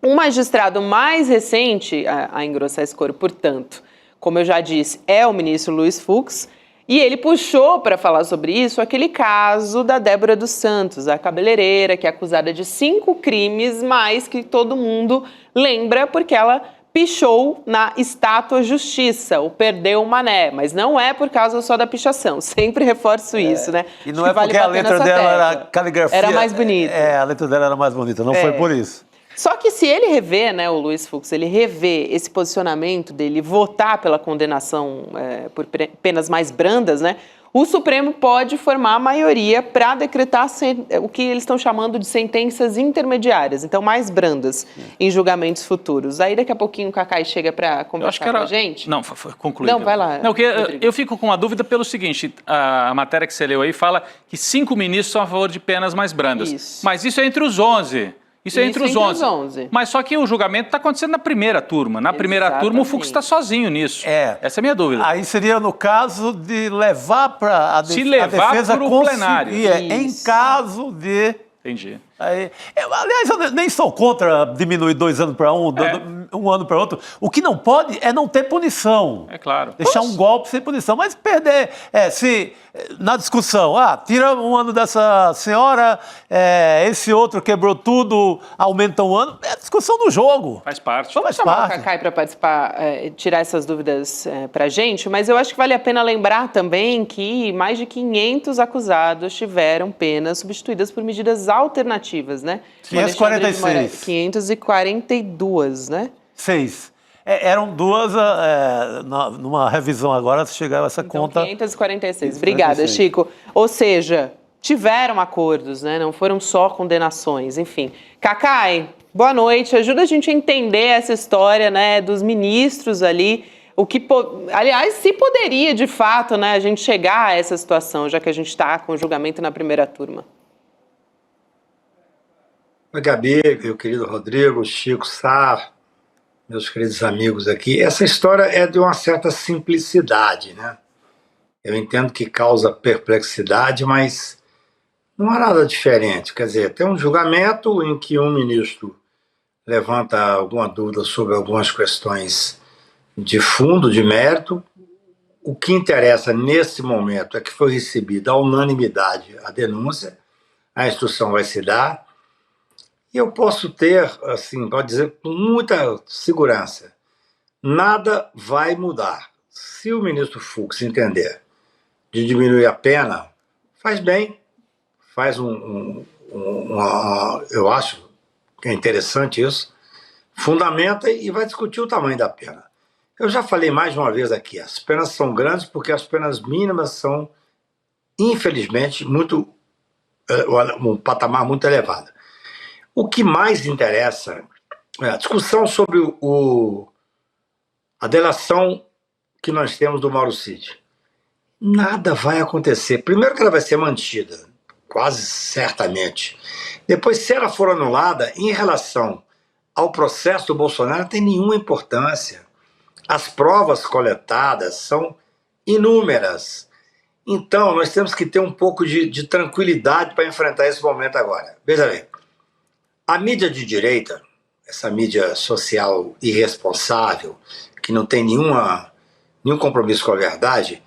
Um magistrado mais recente a engrossar esse coro, portanto, como eu já disse, é o ministro Luiz Fux, e ele puxou para falar sobre isso aquele caso da Débora dos Santos, a cabeleireira, que é acusada de 5 crimes, mas que todo mundo lembra porque ela pichou na estátua Justiça, o Perdeu o Mané, mas não é por causa só da pichação, sempre reforço isso, né? E não é porque a letra dela era caligrafia. Era mais bonita. A letra dela era mais bonita, não foi por isso. Só que se ele rever, né, o Luiz Fux, ele rever esse posicionamento dele, votar pela condenação por penas mais brandas, né, o Supremo pode formar a maioria para decretar o que eles estão chamando de sentenças intermediárias, então mais brandas, em julgamentos futuros. Aí daqui a pouquinho o Cacai chega para conversar com a gente. Não, foi concluído. Não, vai lá. Não, eu fico com uma dúvida pelo seguinte, a matéria que você leu aí fala que 5 ministros são a favor de penas mais brandas. Isso. Mas isso é entre os 11. Isso é entre os 11. Mas só que o julgamento está acontecendo na primeira turma. Na primeira turma, o Fux está sozinho nisso. Essa é a minha dúvida. Aí seria no caso de levar para a defesa. Se levar para o plenário. Em caso de... Entendi. Aliás, eu nem sou contra diminuir 2 anos para um ano para outro. O que não pode é não ter punição. É claro. Deixar um golpe sem punição. Mas perder, se na discussão, tira 1 ano dessa senhora, esse outro quebrou tudo, aumenta 1 ano. É a discussão do jogo. Faz parte. Vamos chamar o Cacai para participar, tirar essas dúvidas para a gente, mas eu acho que vale a pena lembrar também que mais de 500 acusados tiveram penas substituídas por medidas alternativas, né? 546. 542, né? 6. Eram 2, numa revisão agora, chegaram a essa então, conta. 546. Obrigada, Chico. Ou seja, tiveram acordos, né? Não foram só condenações, enfim. Cacai, boa noite. Ajuda a gente a entender essa história, né, dos ministros ali. Aliás, se poderia, de fato, né, a gente chegar a essa situação, já que a gente está com o julgamento na primeira turma. Oi, Gabi, meu querido Rodrigo, Chico, Sá, meus queridos amigos aqui. Essa história é de uma certa simplicidade, né? Eu entendo que causa perplexidade, mas não há nada diferente. Quer dizer, tem um julgamento em que um ministro levanta alguma dúvida sobre algumas questões de fundo, de mérito. O que interessa nesse momento é que foi recebida a unanimidade a denúncia, a instrução vai se dar. E eu posso ter, assim, pode dizer com muita segurança, nada vai mudar. Se o ministro Fux entender de diminuir a pena, faz bem, faz eu acho que é interessante isso, fundamenta e vai discutir o tamanho da pena. Eu já falei mais de uma vez aqui, as penas são grandes porque as penas mínimas são, infelizmente, um patamar muito elevado. O que mais interessa é a discussão sobre a delação que nós temos do Mauro Cid. Nada vai acontecer. Primeiro que ela vai ser mantida, quase certamente. Depois, se ela for anulada, em relação ao processo do Bolsonaro, não tem nenhuma importância. As provas coletadas são inúmeras. Então, nós temos que ter um pouco de tranquilidade para enfrentar esse momento agora. Veja bem. A mídia de direita, essa mídia social irresponsável, que não tem nenhum compromisso com a verdade,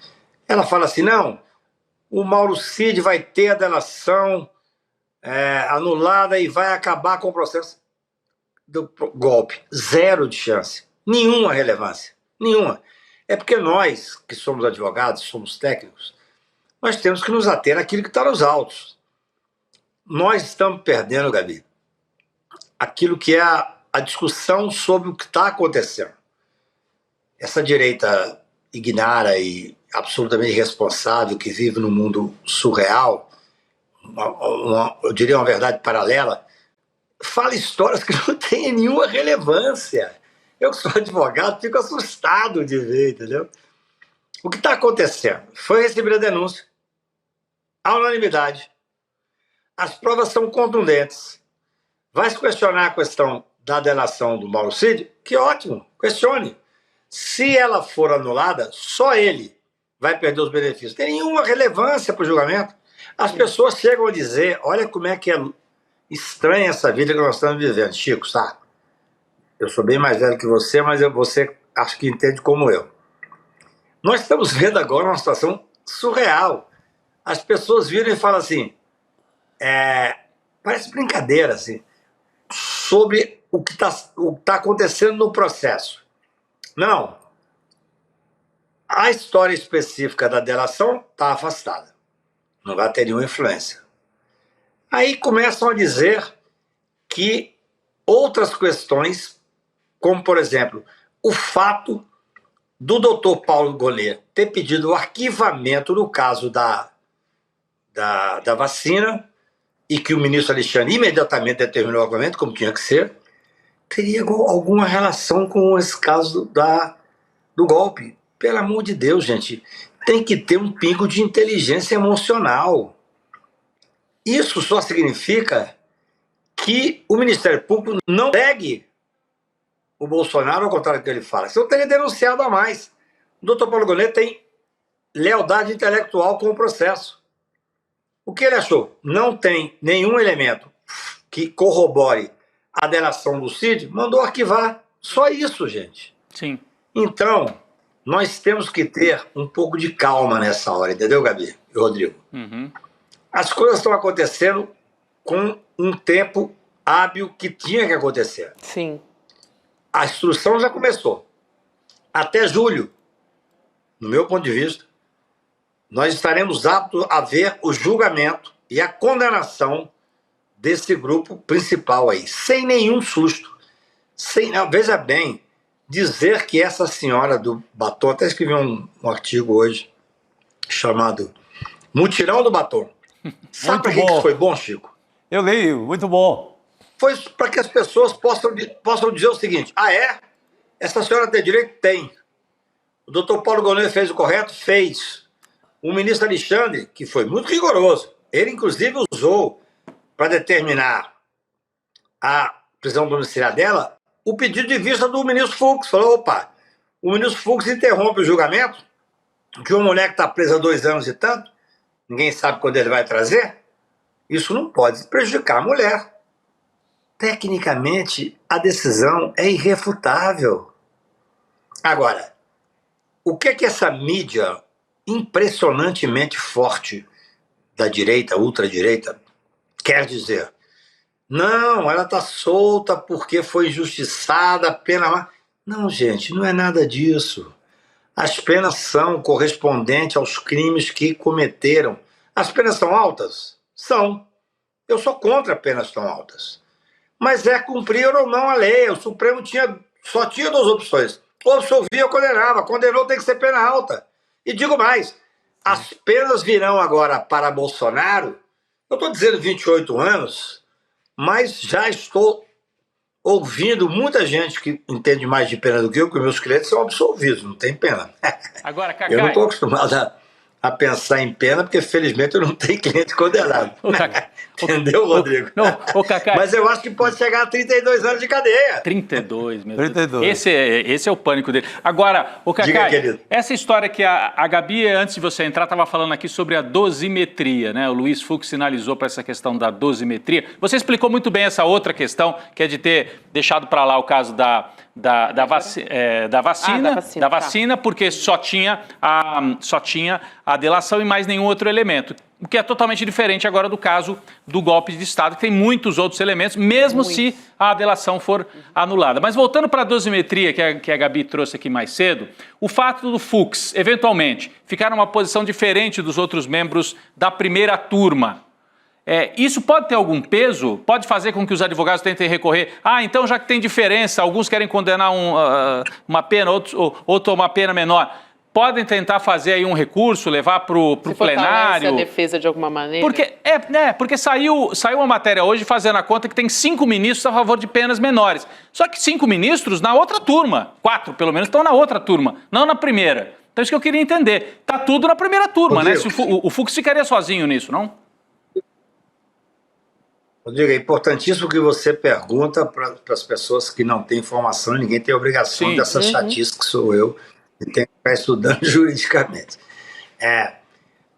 ela fala assim, não, o Mauro Cid vai ter a delação anulada e vai acabar com o processo do golpe. 0 de chance, nenhuma relevância, nenhuma. É porque nós, que somos advogados, somos técnicos, nós temos que nos ater àquilo que está nos autos. Nós estamos perdendo, Gabi, aquilo que é a discussão sobre o que está acontecendo. Essa direita ignara e absolutamente irresponsável que vive num mundo surreal, eu diria uma verdade paralela, fala histórias que não têm nenhuma relevância. Eu que sou advogado fico assustado de ver, entendeu? O que está acontecendo? Foi recebida a denúncia, a unanimidade. as provas são contundentes. Vai se questionar a questão da delação do Mauro Cid? Que ótimo, questione. Se ela for anulada, só ele vai perder os benefícios. Não tem nenhuma relevância para o julgamento. As pessoas chegam a dizer, olha como é que é estranha essa vida que nós estamos vivendo. Chico, sabe? Eu sou bem mais velho que você, mas você acho que entende como eu. Nós estamos vendo agora uma situação surreal. As pessoas viram e falam assim, parece brincadeira, assim, sobre o que tá acontecendo no processo. Não. A história específica da delação está afastada. Não vai ter nenhuma influência. Aí começam a dizer que outras questões, como, por exemplo, o fato do doutor Paulo Gonet ter pedido o arquivamento no caso da vacina e que o ministro Alexandre imediatamente determinou o arquivamento, como tinha que ser, teria alguma relação com esse caso do golpe. Pelo amor de Deus, gente, tem que ter um pingo de inteligência emocional. Isso só significa que o Ministério Público não segue o Bolsonaro, ao contrário do que ele fala. Se eu teria denunciado a mais. O doutor Paulo Gonet tem lealdade intelectual com o processo. O que ele achou? Não tem nenhum elemento que corrobore a delação do Cid, mandou arquivar. Só isso, gente. Sim. Então, nós temos que ter um pouco de calma nessa hora, entendeu, Gabi e Rodrigo? Uhum. As coisas estão acontecendo com um tempo hábil que tinha que acontecer. Sim. A instrução já começou. Até julho, no meu ponto de vista, nós estaremos aptos a ver o julgamento e a condenação desse grupo principal aí, sem nenhum susto. Veja bem, dizer que essa senhora do batom, até escrevi um artigo hoje, chamado Mutirão do Batom. Sabe para que isso foi bom, Chico? Eu leio, muito bom. Foi para que as pessoas possam dizer o seguinte, essa senhora tem direito? Tem. O doutor Paulo Gonet fez o correto? Fez. O ministro Alexandre, que foi muito rigoroso, ele inclusive usou para determinar a prisão domiciliar dela o pedido de vista do ministro Fux. Falou, opa, o ministro Fux interrompe o julgamento de uma mulher que está presa há 2 anos e tanto, ninguém sabe quando ele vai trazer, isso não pode prejudicar a mulher. Tecnicamente, a decisão é irrefutável. Agora, o que é que essa mídia impressionantemente forte da direita, ultradireita, quer dizer? Não, ela está solta porque foi injustiçada, pena... Não, gente, não é nada disso. As penas são correspondentes aos crimes que cometeram. As penas são altas? São. Eu sou contra penas tão altas. Mas é cumprir ou não a lei. O Supremo só tinha 2 opções. Ou absolvia ou condenava. Condenou, tem que ser pena alta. E digo mais, as penas virão agora para Bolsonaro. Eu estou dizendo 28 anos, mas já estou ouvindo muita gente que entende mais de pena do que eu, porque meus clientes são absolvidos, não tem pena. Agora, Cacai... Eu não estou acostumado a pensar em pena, porque felizmente eu não tenho cliente condenado. Entendeu, Rodrigo? Ô, Cacai... Mas eu acho que pode chegar a 32 anos de cadeia. 32, meu 32. Deus. Esse é o pânico dele. Agora, ô Cacai, Diga, querido. Essa história que a Gabi, antes de você entrar, estava falando aqui sobre a dosimetria, né? O Luiz Fux sinalizou para essa questão da dosimetria. Você explicou muito bem essa outra questão, que é de ter deixado para lá o caso da vacina, porque só tinha a delação e mais nenhum outro elemento. O que é totalmente diferente agora do caso do golpe de Estado, que tem muitos outros elementos, mesmo se a delação for anulada. Mas voltando para a dosimetria, que a Gabi trouxe aqui mais cedo, o fato do Fux, eventualmente, ficar numa posição diferente dos outros membros da primeira turma, isso pode ter algum peso? Pode fazer com que os advogados tentem recorrer? Então já que tem diferença, alguns querem condenar uma pena, outros uma pena menor. Podem tentar fazer aí um recurso, levar para o plenário. A defesa de alguma maneira. Porque saiu uma matéria hoje fazendo a conta que tem 5 ministros a favor de penas menores. Só que 5 ministros na outra turma. 4, pelo menos, estão na outra turma, não na primeira. Então isso que eu queria entender. Está tudo na primeira turma, Rodrigo, né? O Fux ficaria sozinho nisso, não? Rodrigo, é importantíssimo que você pergunta para as pessoas que não têm informação, ninguém tem obrigação Sim. dessa chatice que sou eu, e tenho que ficar estudando juridicamente.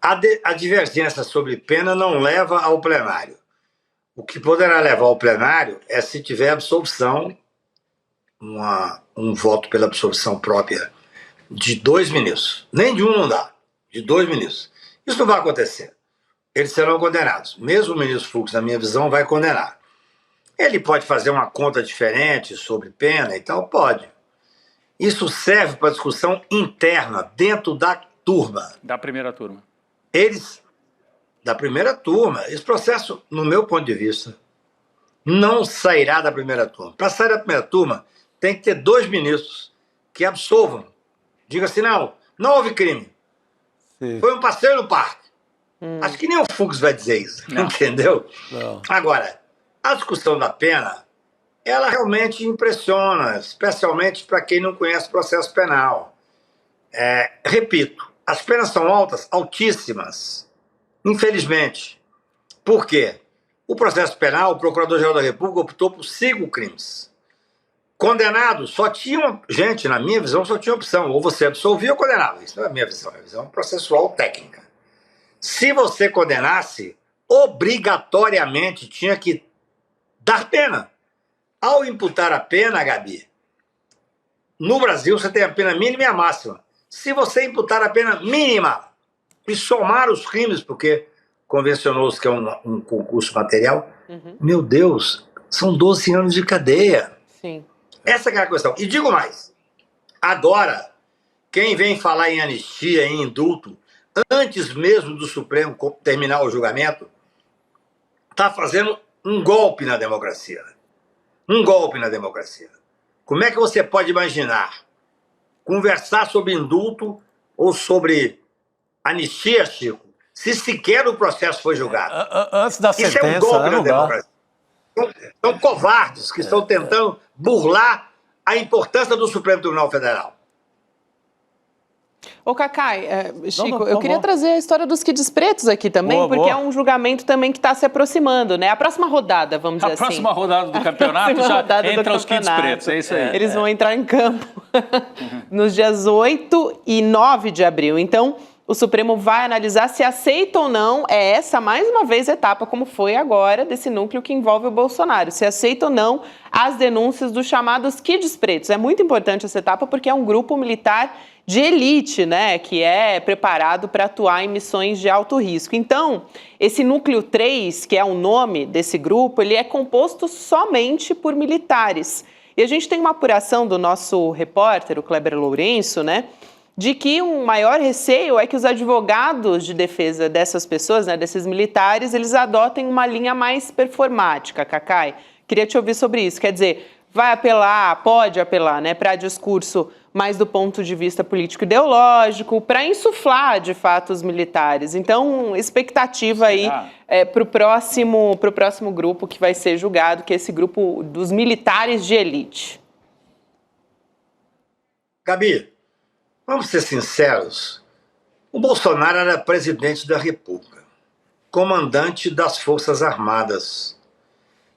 A divergência sobre pena não leva ao plenário. O que poderá levar ao plenário é se tiver absolvição, um voto pela absolvição própria de 2 ministros. Nem de um não dá, de 2 ministros. Isso não vai acontecer. Eles serão condenados. Mesmo o ministro Fux, na minha visão, vai condenar. Ele pode fazer uma conta diferente sobre pena e tal? Pode. Isso serve para discussão interna, dentro da turma. Da primeira turma. Da primeira turma, esse processo, no meu ponto de vista, não sairá da primeira turma. Para sair da primeira turma, tem que ter 2 ministros que absolvam. Diga assim, não houve crime. Sim. Foi um passeio no parque. Acho que nem o Fux vai dizer isso, não. Entendeu? Não. Agora, a discussão da pena, ela realmente impressiona, especialmente para quem não conhece o processo penal. Repito, as penas são altas, altíssimas, infelizmente. Por quê? O processo penal, o Procurador-Geral da República optou por 5 crimes. Condenados, só tinha, gente, na minha visão, só tinha opção, ou você absolvia ou condenava. Isso não é a minha visão, é a visão processual técnica. Se você condenasse, obrigatoriamente tinha que dar pena. Ao imputar a pena, Gabi, no Brasil você tem a pena mínima e a máxima. Se você imputar a pena mínima e somar os crimes, porque convencionou-se que é um concurso material, meu Deus, são 12 anos de cadeia. Sim. Essa é a questão. E digo mais, agora, quem vem falar em anistia, em indulto, antes mesmo do Supremo terminar o julgamento, está fazendo um golpe na democracia. Um golpe na democracia. Como é que você pode imaginar conversar sobre indulto ou sobre anistia, Chico, se sequer o processo foi julgado? Antes da sentença, isso é um golpe na democracia. São covardes que estão tentando burlar a importância do Supremo Tribunal Federal. Ô, Cacai, Chico, eu queria trazer a história dos Kids Pretos aqui também, porque é um julgamento também que está se aproximando, né? A próxima rodada, vamos dizer assim. A próxima rodada do campeonato já entra os Kids Pretos, é isso aí. Eles vão entrar em campo nos dias 8 e 9 de abril. Então, o Supremo vai analisar se aceita ou não essa, mais uma vez, etapa, como foi agora, desse núcleo que envolve o Bolsonaro. Se aceita ou não as denúncias dos chamados Kids Pretos. É muito importante essa etapa porque é um grupo militar de elite, né, que é preparado para atuar em missões de alto risco. Então, esse núcleo 3, que é o nome desse grupo, ele é composto somente por militares. E a gente tem uma apuração do nosso repórter, o Kleber Lourenço, né, de que um maior receio é que os advogados de defesa dessas pessoas, né, desses militares, eles adotem uma linha mais performática, Cacai. Queria te ouvir sobre isso. Quer dizer, vai apelar, pode apelar, né, para discurso mais do ponto de vista político-ideológico, para insuflar, de fato, os militares. Então, expectativa aí para o próximo grupo que vai ser julgado, que é esse grupo dos militares de elite. Gabi, vamos ser sinceros, o Bolsonaro era presidente da República, comandante das Forças Armadas.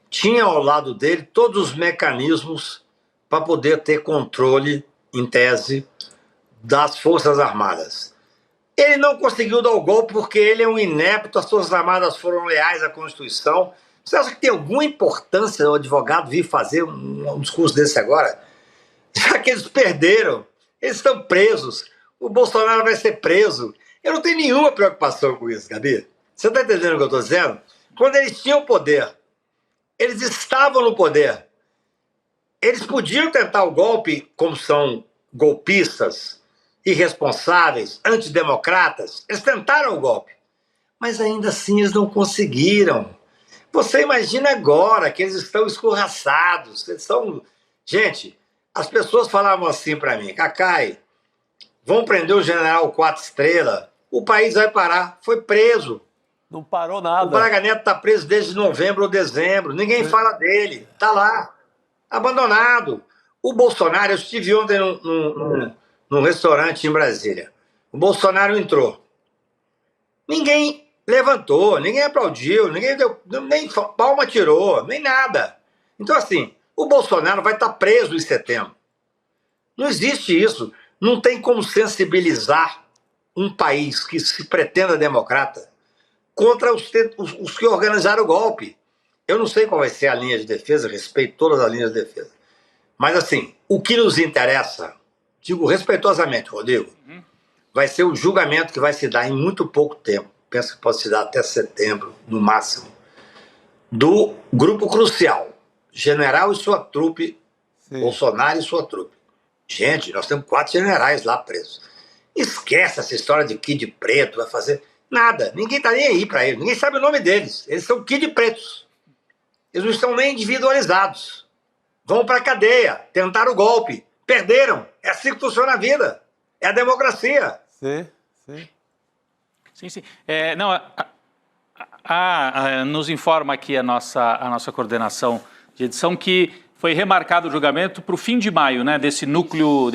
Tinha ao lado dele todos os mecanismos para poder ter controle, em tese, das Forças Armadas. Ele não conseguiu dar o golpe porque ele é um inepto, as Forças Armadas foram leais à Constituição. Você acha que tem alguma importância o advogado vir fazer um discurso desse agora? Já que eles perderam, eles estão presos, o Bolsonaro vai ser preso. Eu não tenho nenhuma preocupação com isso, Gabi. Você está entendendo o que eu estou dizendo? Quando eles tinham poder, eles estavam no poder. Eles podiam tentar o golpe, como são golpistas, irresponsáveis, antidemocratas. Eles tentaram o golpe, mas ainda assim eles não conseguiram. Você imagina agora que eles estão escorraçados. Eles estão... Gente, as pessoas falavam assim para mim, Cacai, vão prender o general 4 estrelas, o país vai parar. Foi preso. Não parou nada. O Braga Neto está preso desde novembro ou dezembro. Ninguém fala dele. Está lá. Abandonado. O Bolsonaro, eu estive ontem num restaurante em Brasília. O Bolsonaro entrou. Ninguém Levantou, ninguém aplaudiu, ninguém deu, nem palma tirou, nem nada. Então, assim, o Bolsonaro vai estar preso em setembro. Não existe isso. Não tem como sensibilizar um país que se pretenda democrata contra os que organizaram o golpe. Eu não sei qual vai ser a linha de defesa, respeito todas as linhas de defesa. Mas, assim, o que nos interessa, digo respeitosamente, Rodrigo, vai ser o julgamento que vai se dar em muito pouco tempo. Penso que pode se dar até setembro, no máximo, do grupo crucial, general e sua trupe, sim, Bolsonaro e sua trupe. Gente, nós temos 4 generais lá presos. Esquece essa história de Kid Preto, vai fazer nada. Ninguém está nem aí para eles, ninguém sabe o nome deles. Eles são Kid Pretos. Eles não estão nem individualizados. Vão para a cadeia, tentaram o golpe, perderam. É assim que funciona a vida. É a democracia. Sim, sim. Sim. Nos informa aqui a nossa coordenação de edição que foi remarcado o julgamento para o fim de maio, né? Desse núcleo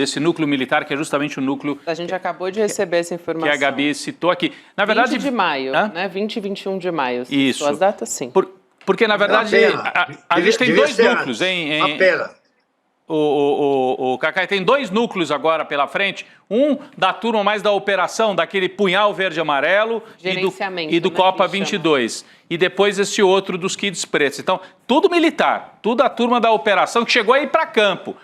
militar, que é justamente o núcleo... A gente acabou de receber essa informação. Que a Gabi citou aqui. Na verdade, 20 de maio, né? 20 e 21 de maio. Isso. As datas, sim. Porque, na verdade, a gente tem 2 núcleos, hein? Uma pena. O Cacai tem 2 núcleos agora pela frente, um da turma mais da operação, daquele punhal verde e amarelo e do Copa 22, e depois esse outro dos Kids Pretos. Então, tudo militar, tudo a turma da operação que chegou aí para campo.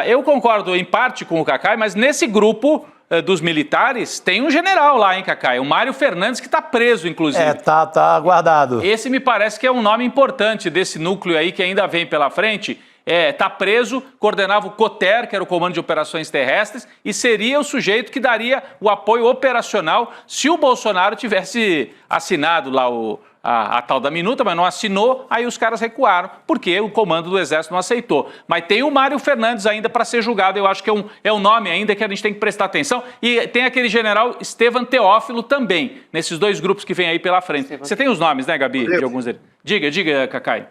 Eu concordo em parte com o Cacai, mas nesse grupo dos militares tem um general lá, hein, Cacai? O Mário Fernandes, que está preso, inclusive. Tá guardado. Esse me parece que é um nome importante desse núcleo aí que ainda vem pela frente. Está preso, coordenava o COTER, que era o Comando de Operações Terrestres, e seria o sujeito que daria o apoio operacional se o Bolsonaro tivesse assinado lá a tal da minuta, mas não assinou, aí os caras recuaram, porque o comando do Exército não aceitou. Mas tem o Mário Fernandes ainda para ser julgado, eu acho que é um nome ainda que a gente tem que prestar atenção, e tem aquele general Estevam Teófilo também, nesses 2 grupos que vem aí pela frente. Você tem os nomes, né, Gabi, de alguns deles? Diga, Cacai.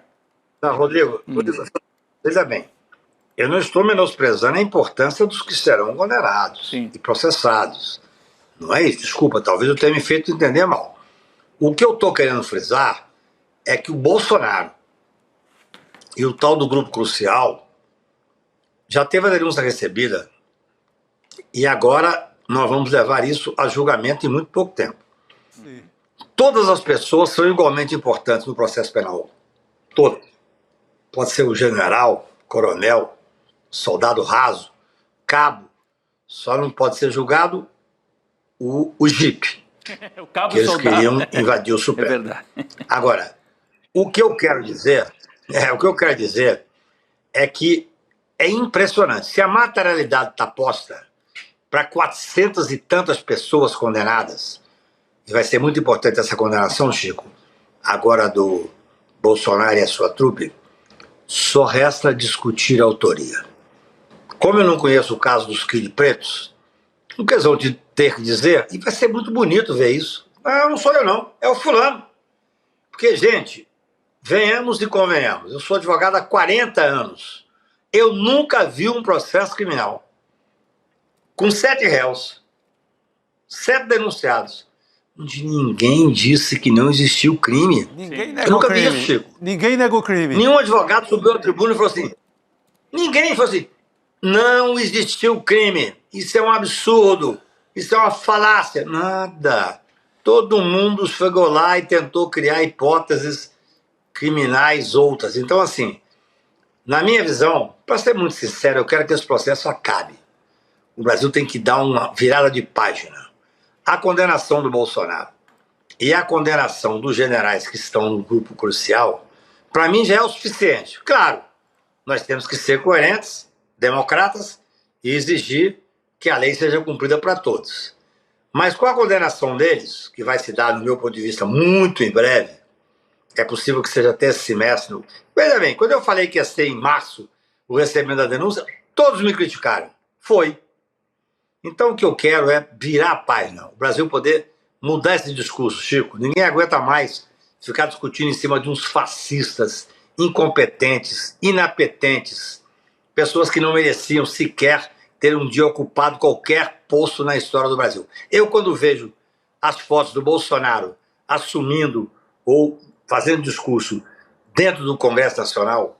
Não, Rodrigo, veja bem, eu não estou menosprezando a importância dos que serão condenados, sim, e processados. Não é isso, desculpa, talvez eu tenha me feito entender mal. O que eu estou querendo frisar é que o Bolsonaro e o tal do grupo crucial já teve a denúncia recebida e agora nós vamos levar isso a julgamento em muito pouco tempo. Sim. Todas as pessoas são igualmente importantes no processo penal. Todas. Pode ser o general, coronel, soldado raso, cabo. Só não pode ser julgado o Jeep. O cabo que eles soldado. queriam invadir o Supremo. É verdade. Agora, o que eu quero dizer é que é impressionante. Se a materialidade está posta para 400 e tantas pessoas condenadas, e vai ser muito importante essa condenação, Chico, agora do Bolsonaro e a sua trupe, só resta discutir a autoria. Como eu não conheço o caso dos Kid Pretos, não quer ter que dizer, e vai ser muito bonito ver isso. Não sou eu não, é o fulano. Porque, gente, venhamos e convenhamos, eu sou advogado há 40 anos. Eu nunca vi um processo criminal com 7 réus, 7 denunciados, onde ninguém disse que não existiu crime. Ninguém negou o crime. Eu nunca vi isso, Chico. Ninguém negou o crime. Nenhum advogado subiu à tribuna e falou assim, ninguém falou assim, não existiu crime, isso é um absurdo, isso é uma falácia. Nada. Todo mundo chegou lá e tentou criar hipóteses criminais outras. Então, assim, na minha visão, para ser muito sincero, eu quero que esse processo acabe. O Brasil tem que dar uma virada de página. A condenação do Bolsonaro e a condenação dos generais que estão no grupo crucial, para mim já é o suficiente. Claro, nós temos que ser coerentes, democratas e exigir que a lei seja cumprida para todos. Mas com a condenação deles, que vai se dar, no meu ponto de vista, muito em breve, é possível que seja até esse semestre. Veja bem, quando eu falei que ia ser em março o recebimento da denúncia, todos me criticaram. Foi. Então o que eu quero é virar a página, o Brasil poder mudar esse discurso, Chico. Ninguém aguenta mais ficar discutindo em cima de uns fascistas incompetentes, inapetentes, pessoas que não mereciam sequer ter um dia ocupado qualquer posto na história do Brasil. Eu, quando vejo as fotos do Bolsonaro assumindo ou fazendo discurso dentro do Congresso Nacional,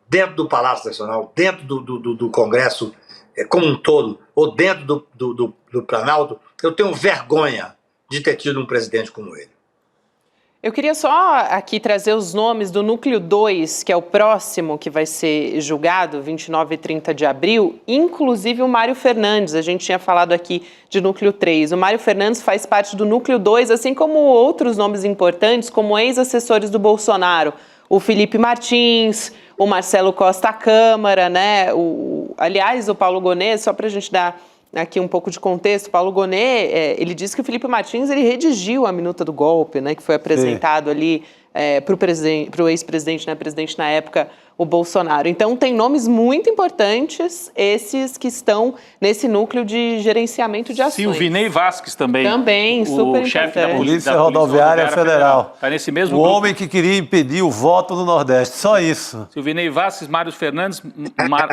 dentro do Palácio Nacional, dentro do Congresso como um todo, ou dentro do Planalto, eu tenho vergonha de ter tido um presidente como ele. Eu queria só aqui trazer os nomes do Núcleo 2, que é o próximo que vai ser julgado, 29 e 30 de abril, inclusive o Mário Fernandes. A gente tinha falado aqui de Núcleo 3. O Mário Fernandes faz parte do Núcleo 2, assim como outros nomes importantes, como ex-assessores do Bolsonaro. O Felipe Martins, o Marcelo Costa Câmara, né? Aliás, o Paulo Gonet, só para a gente dar aqui um pouco de contexto, Paulo Gonet, ele disse que o Felipe Martins ele redigiu a minuta do golpe, né, que foi apresentado ali para o ex-presidente, né, presidente na época, o Bolsonaro. Então, tem nomes muito importantes, esses que estão nesse núcleo de gerenciamento de ações. Silvinei Vasquez também. Também, super o chefe da Polícia Rodoviária Federal. Está nesse mesmo O grupo. homem que queria impedir o voto no Nordeste, só isso. Silvinei Vasquez, Mário Fernandes,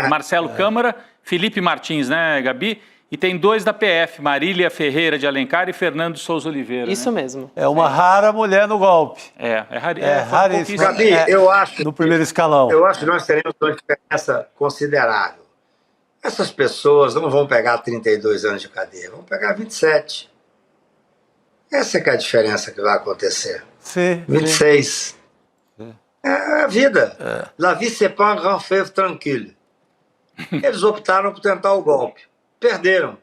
Marcelo Câmara, Felipe Martins, né, Gabi? E tem 2 da PF, Marília Ferreira de Alencar e Fernando Souza Oliveira. Isso né? mesmo. É uma rara mulher no golpe. É raríssimo. Gabi, eu acho... No primeiro escalão. Eu acho que nós teremos uma diferença considerável. Essas pessoas não vão pegar 32 anos de cadeia, vão pegar 27. Essa que é a diferença que vai acontecer. Sim. 26. É a vida. La vie c'est pas un grand fleuve tranquille. Eles optaram por tentar o golpe. Perderam.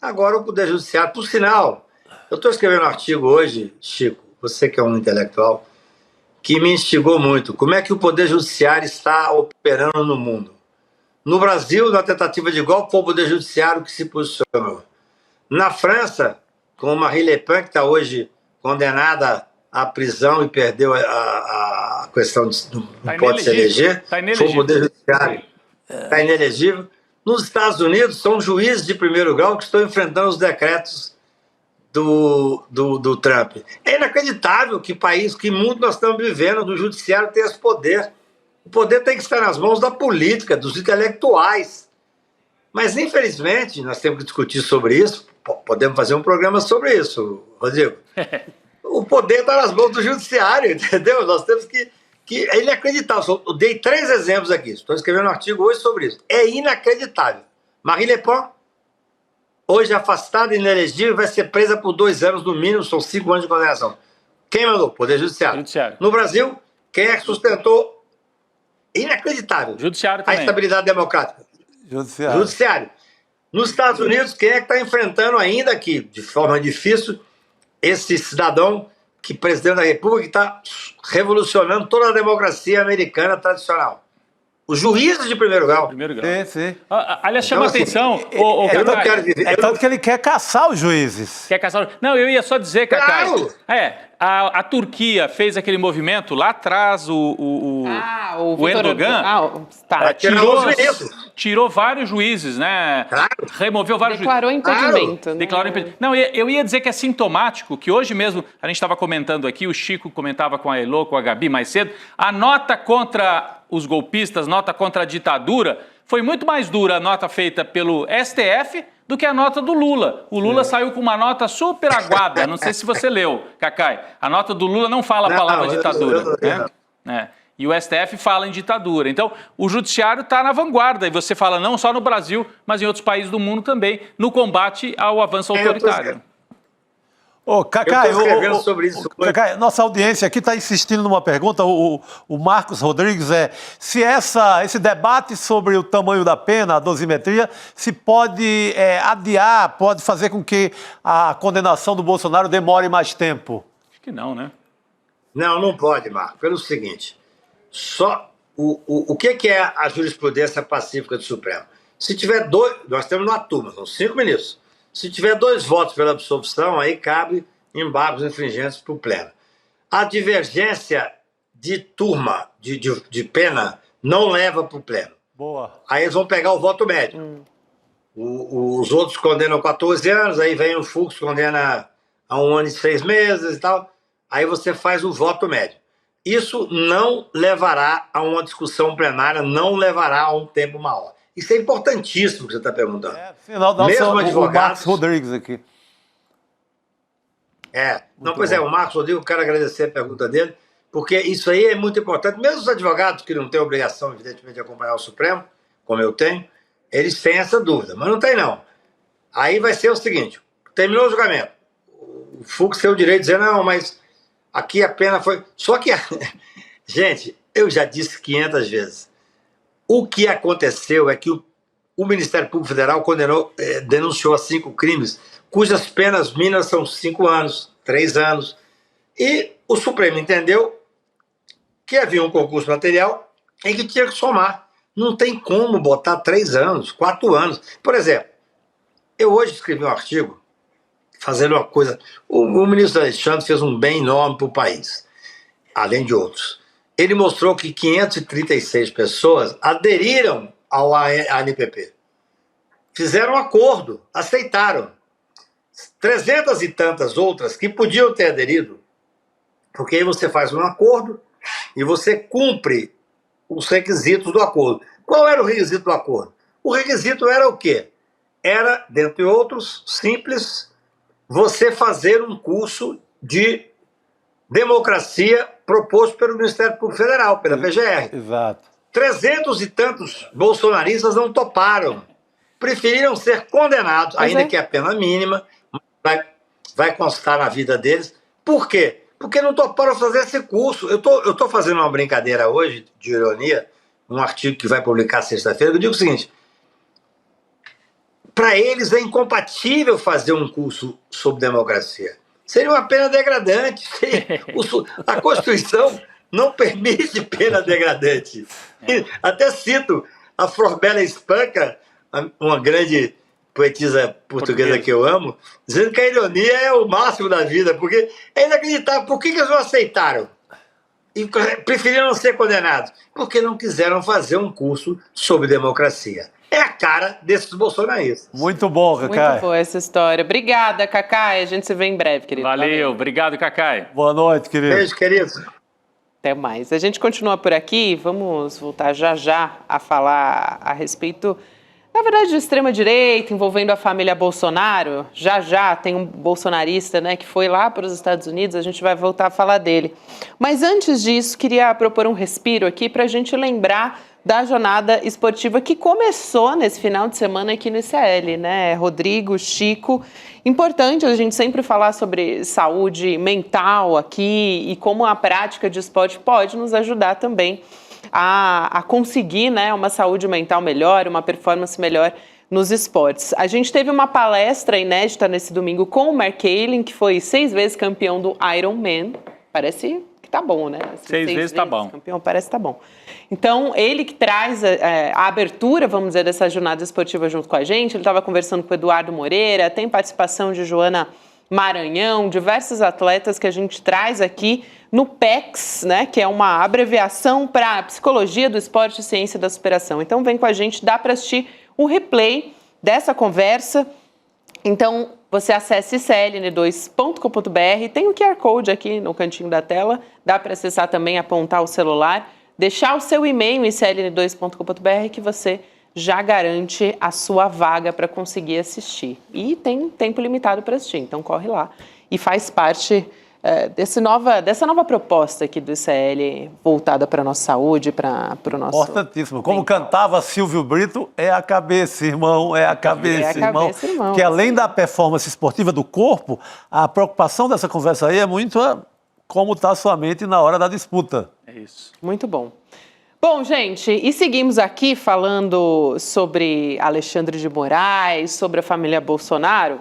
Agora o Poder Judiciário, por sinal, eu estou escrevendo um artigo hoje, Chico, você que é um intelectual, que me instigou muito. Como é que o Poder Judiciário está operando no mundo? No Brasil, na tentativa de golpe, foi o Poder Judiciário que se posicionou. Na França, com Marine Le Pen, que está hoje condenada à prisão e perdeu a questão de não pode se eleger, foi o Poder Judiciário. Está inelegível. Nos Estados Unidos, são juízes de primeiro grau que estão enfrentando os decretos do Trump. É inacreditável que país, que mundo nós estamos vivendo, do judiciário ter esse poder. O poder tem que estar nas mãos da política, dos intelectuais. Mas, infelizmente, nós temos que discutir sobre isso. Podemos fazer um programa sobre isso, Rodrigo. O poder está nas mãos do judiciário, entendeu? Nós temos que... É inacreditável. Eu dei 3 exemplos aqui. Estou escrevendo um artigo hoje sobre isso. É inacreditável. Marine Le Pen, hoje afastada e inelegível, vai ser presa por 2 anos no mínimo, são 5 anos de condenação. Quem mandou? Poder Judiciário. No Brasil, quem é que sustentou? Inacreditável. Judiciário a também. estabilidade democrática. Judiciário. Nos Estados Unidos, quem é que está enfrentando ainda aqui, de forma difícil, esse cidadão que presidente da República está revolucionando toda a democracia americana tradicional? Os juízes de primeiro grau. Sim. Aliás, chama atenção. Eu não quero viver. É tanto que ele quer caçar os juízes. Quer caçar? Não, eu ia só dizer, Cacai. Claro. A Turquia fez aquele movimento lá atrás, o Erdogan. Tirou vários juízes, né? Claro. Removeu vários Declarou juízes. impedimento. Né? Declarou impedimento. Não, eu ia dizer que é sintomático, que hoje mesmo, a gente estava comentando aqui, o Chico comentava com a Elô, com a Gabi mais cedo, a nota contra os golpistas, nota contra a ditadura, foi muito mais dura a nota feita pelo STF do que a nota do Lula. O Lula saiu com uma nota super aguada, não sei se você leu, Cacai. A nota do Lula não fala a palavra ditadura. Né? E o STF fala em ditadura. Então, o judiciário está na vanguarda, e você fala não só no Brasil, mas em outros países do mundo também, no combate ao avanço autoritário. Ô, Cacai, sobre isso. Cacai, nossa audiência aqui está insistindo numa pergunta, o Marcos Rodrigues, se esse debate sobre o tamanho da pena, a dosimetria, se pode adiar, pode fazer com que a condenação do Bolsonaro demore mais tempo? Acho que não, né? Não pode, Marco, pelo seguinte, só o que é a jurisprudência pacífica do Supremo? Se tiver 2, nós temos uma turma, são 5 ministros. Se tiver 2 votos pela absolvição, aí cabe embargos infringentes para o pleno. A divergência de turma, de pena, não leva para o pleno. Boa. Aí eles vão pegar o voto médio. Os outros condenam 14 anos, aí vem o Fux, condena a 1 ano e 6 meses e tal. Aí você faz o voto médio. Isso não levará a uma discussão plenária, não levará a um tempo maior. Isso é importantíssimo que você está perguntando. Mesmo advogado, o Marcos Rodrigues aqui. Não, pois é, o Marcos Rodrigues, eu quero agradecer a pergunta dele, porque isso aí é muito importante. Mesmo os advogados que não têm obrigação, evidentemente, de acompanhar o Supremo, como eu tenho, eles têm essa dúvida, mas não tem não. Aí vai ser o seguinte, terminou o julgamento, o Fux tem o direito de dizer, não, mas aqui a pena foi... Só que, gente, eu já disse 500 vezes, o que aconteceu é que o Ministério Público Federal denunciou 5 crimes, cujas penas mínimas são 5 anos, 3 anos, e o Supremo entendeu que havia um concurso material e que tinha que somar. Não tem como botar 3 anos, 4 anos. Por exemplo, eu hoje escrevi um artigo fazendo uma coisa... O ministro Alexandre fez um bem enorme para o país, além de outros. Ele mostrou que 536 pessoas aderiram ao ANPP. Fizeram um acordo, aceitaram. 300 e tantas outras que podiam ter aderido, porque aí você faz um acordo e você cumpre os requisitos do acordo. Qual era o requisito do acordo? O requisito era o quê? Era, dentre outros, simples, você fazer um curso de democracia proposto pelo Ministério Público Federal, pela PGR. Exato. 300 e tantos bolsonaristas não toparam. Preferiram ser condenados, ainda que a pena mínima, vai constar na vida deles. Por quê? Porque não toparam fazer esse curso. Eu tô fazendo uma brincadeira hoje, de ironia, um artigo que vai publicar sexta-feira, eu digo o seguinte, para eles é incompatível fazer um curso sobre democracia. Seria uma pena degradante. A Constituição não permite pena degradante. Até cito a Florbela Espanca, uma grande poetisa portuguesa que eu amo, dizendo que a ironia é o máximo da vida, porque é inacreditável. Por que eles não aceitaram? E preferiram não ser condenados? Porque não quiseram fazer um curso sobre democracia. É a cara desses bolsonaristas. Muito bom, Cacai. Muito boa essa história. Obrigada, Cacai. A gente se vê em breve, querido. Valeu. Obrigado, Cacai. Boa noite, querido. Beijo, querido. Até mais. A gente continua por aqui. Vamos voltar já a falar a respeito, na verdade, de extrema-direita, envolvendo a família Bolsonaro. Já tem um bolsonarista, né, que foi lá para os Estados Unidos. A gente vai voltar a falar dele. Mas antes disso, queria propor um respiro aqui para a gente lembrar da jornada esportiva que começou nesse final de semana aqui no ICL, né? Rodrigo, Chico, importante a gente sempre falar sobre saúde mental aqui e como a prática de esporte pode nos ajudar também a conseguir, né, uma saúde mental melhor, uma performance melhor nos esportes. A gente teve uma palestra inédita nesse domingo com o Mark Allen, que foi 6 vezes campeão do Ironman. Parece que tá bom, né? Assim, 6 vezes tá bom. Campeão, parece que tá bom. Então, ele que traz a abertura, vamos dizer, dessa jornada esportiva junto com a gente. Ele estava conversando com o Eduardo Moreira, tem participação de Joana Maranhão, diversos atletas que a gente traz aqui no PECS, né, que é uma abreviação para Psicologia do Esporte e Ciência da Superação. Então, vem com a gente, dá para assistir o replay dessa conversa. Então, você acesse icln2.com.br, tem o QR Code aqui no cantinho da tela, dá para acessar também, apontar o celular, deixar o seu e-mail em icln2.com.br que você já garante a sua vaga para conseguir assistir. E tem tempo limitado para assistir, então corre lá. E faz parte dessa nova proposta aqui do ICL, voltada para a nossa saúde, para o nosso... Importantíssimo. Como cantava Silvio Brito, é a cabeça, irmão, é a cabeça, irmão. Que além da performance esportiva do corpo, a preocupação dessa conversa aí é muito como está a sua mente na hora da disputa. É isso. Muito bom. Bom, gente, e seguimos aqui falando sobre Alexandre de Moraes, sobre a família Bolsonaro.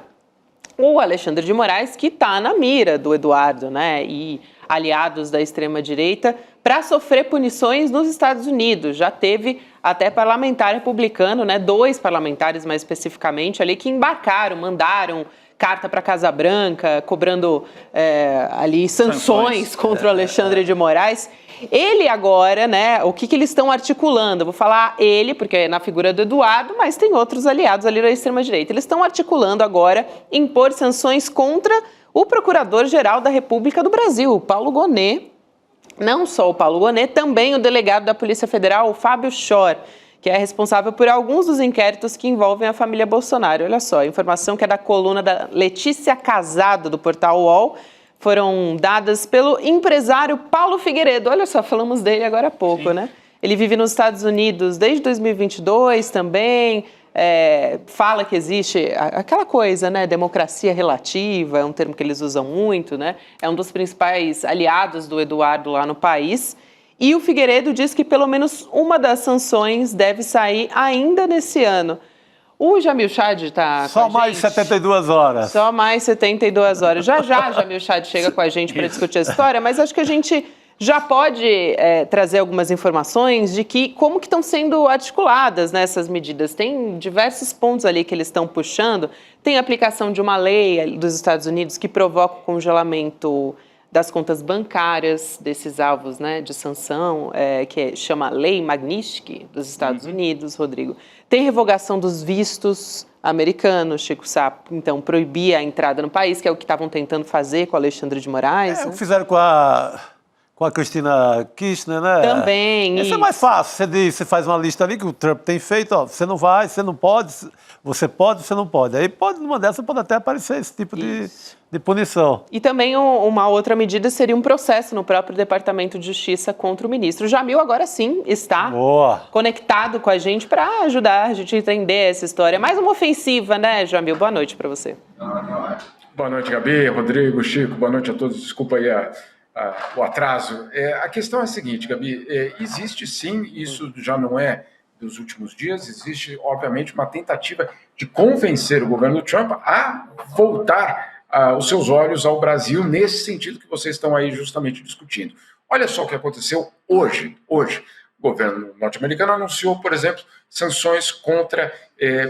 O Alexandre de Moraes, que está na mira do Eduardo, né, e aliados da extrema-direita, para sofrer punições nos Estados Unidos. Já teve até parlamentar republicano, né, 2 parlamentares mais especificamente ali, que embarcaram, mandaram carta para a Casa Branca, cobrando ali sanções contra o Alexandre de Moraes. Ele agora, né, o que eles estão articulando? Eu vou falar ele, porque é na figura do Eduardo, mas tem outros aliados ali da extrema-direita. Eles estão articulando agora impor sanções contra o Procurador-Geral da República do Brasil, o Paulo Gonet. Não só o Paulo Gonet, também o delegado da Polícia Federal, o Fábio Schor. que é responsável por alguns dos inquéritos que envolvem a família Bolsonaro. Olha só, a informação que é da coluna da Letícia Casado, do portal UOL, foram dadas pelo empresário Paulo Figueiredo. Olha só, falamos dele agora há pouco, né? Ele vive nos Estados Unidos desde 2022 também, fala que existe aquela coisa, né? Democracia relativa, é um termo que eles usam muito, né? É um dos principais aliados do Eduardo lá no país. E o Figueiredo diz que pelo menos uma das sanções deve sair ainda nesse ano. O Jamil Chad está com a gente. Só mais 72 horas. Só mais 72 horas. Já Jamil Chad chega com a gente para discutir a história, mas acho que a gente já pode trazer algumas informações de como que estão sendo articuladas nessas medidas. Tem diversos pontos ali que eles estão puxando. Tem a aplicação de uma lei dos Estados Unidos que provoca o congelamento das contas bancárias desses alvos, né, de sanção, que chama Lei Magnitsky dos Estados Unidos, Rodrigo. Tem revogação dos vistos americanos, Chico Sá, então proibir a entrada no país, que é o que estavam tentando fazer com o Alexandre de Moraes. Né? Fizeram com a Cristina Kirchner, né? Também. Isso é mais fácil. Você faz uma lista ali que o Trump tem feito, ó, você não vai, você não pode, você não pode. Aí numa dessas pode até aparecer esse tipo de punição. E também uma outra medida seria um processo no próprio Departamento de Justiça contra o ministro. O Jamil agora sim está conectado com a gente para ajudar a gente a entender essa história. Mais uma ofensiva, né, Jamil? Boa noite para você. Boa noite, Gabi, Rodrigo, Chico, boa noite a todos. Desculpa aí o atraso. A questão é a seguinte, Gabi, existe sim, isso já não é dos últimos dias, existe obviamente uma tentativa de convencer o governo Trump a voltar os seus olhos ao Brasil nesse sentido que vocês estão aí justamente discutindo. Olha só o que aconteceu hoje. O governo norte-americano anunciou, por exemplo, sanções contra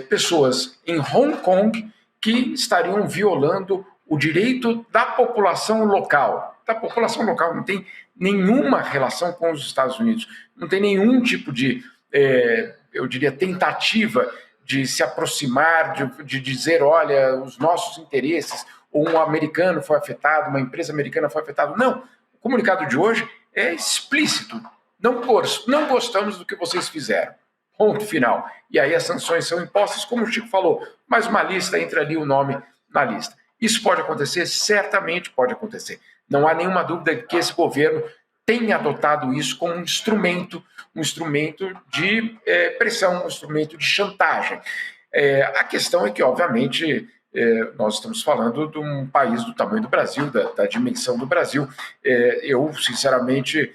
pessoas em Hong Kong que estariam violando o direito da população local. Não tem nenhuma relação com os Estados Unidos, não tem nenhum tipo de, eu diria, tentativa de se aproximar, de dizer, olha, os nossos interesses, ou um americano foi afetado, uma empresa americana foi afetada. Não, o comunicado de hoje é explícito. Não gostamos do que vocês fizeram. Ponto final. E aí as sanções são impostas, como o Chico falou, mas uma lista, entra ali o nome na lista. Isso pode acontecer? Certamente pode acontecer. Não há nenhuma dúvida de que esse governo tem adotado isso como um instrumento de pressão, um instrumento de chantagem. A questão é que, obviamente, nós estamos falando de um país do tamanho do Brasil, da dimensão do Brasil. Eu, sinceramente,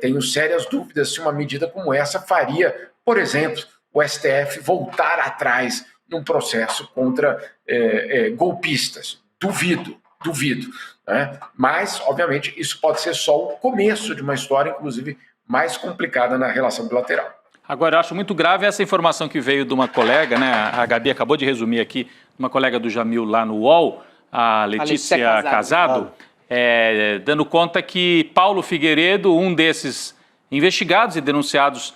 tenho sérias dúvidas se uma medida como essa faria, por exemplo, o STF voltar atrás num processo contra golpistas. Duvido. Né? Mas, obviamente, isso pode ser só o começo de uma história, inclusive, mais complicada na relação bilateral. Agora, eu acho muito grave essa informação que veio de uma colega, né? A Gabi acabou de resumir aqui, uma colega do Jamil lá no UOL, a Letícia Casado, dando conta que Paulo Figueiredo, um desses investigados e denunciados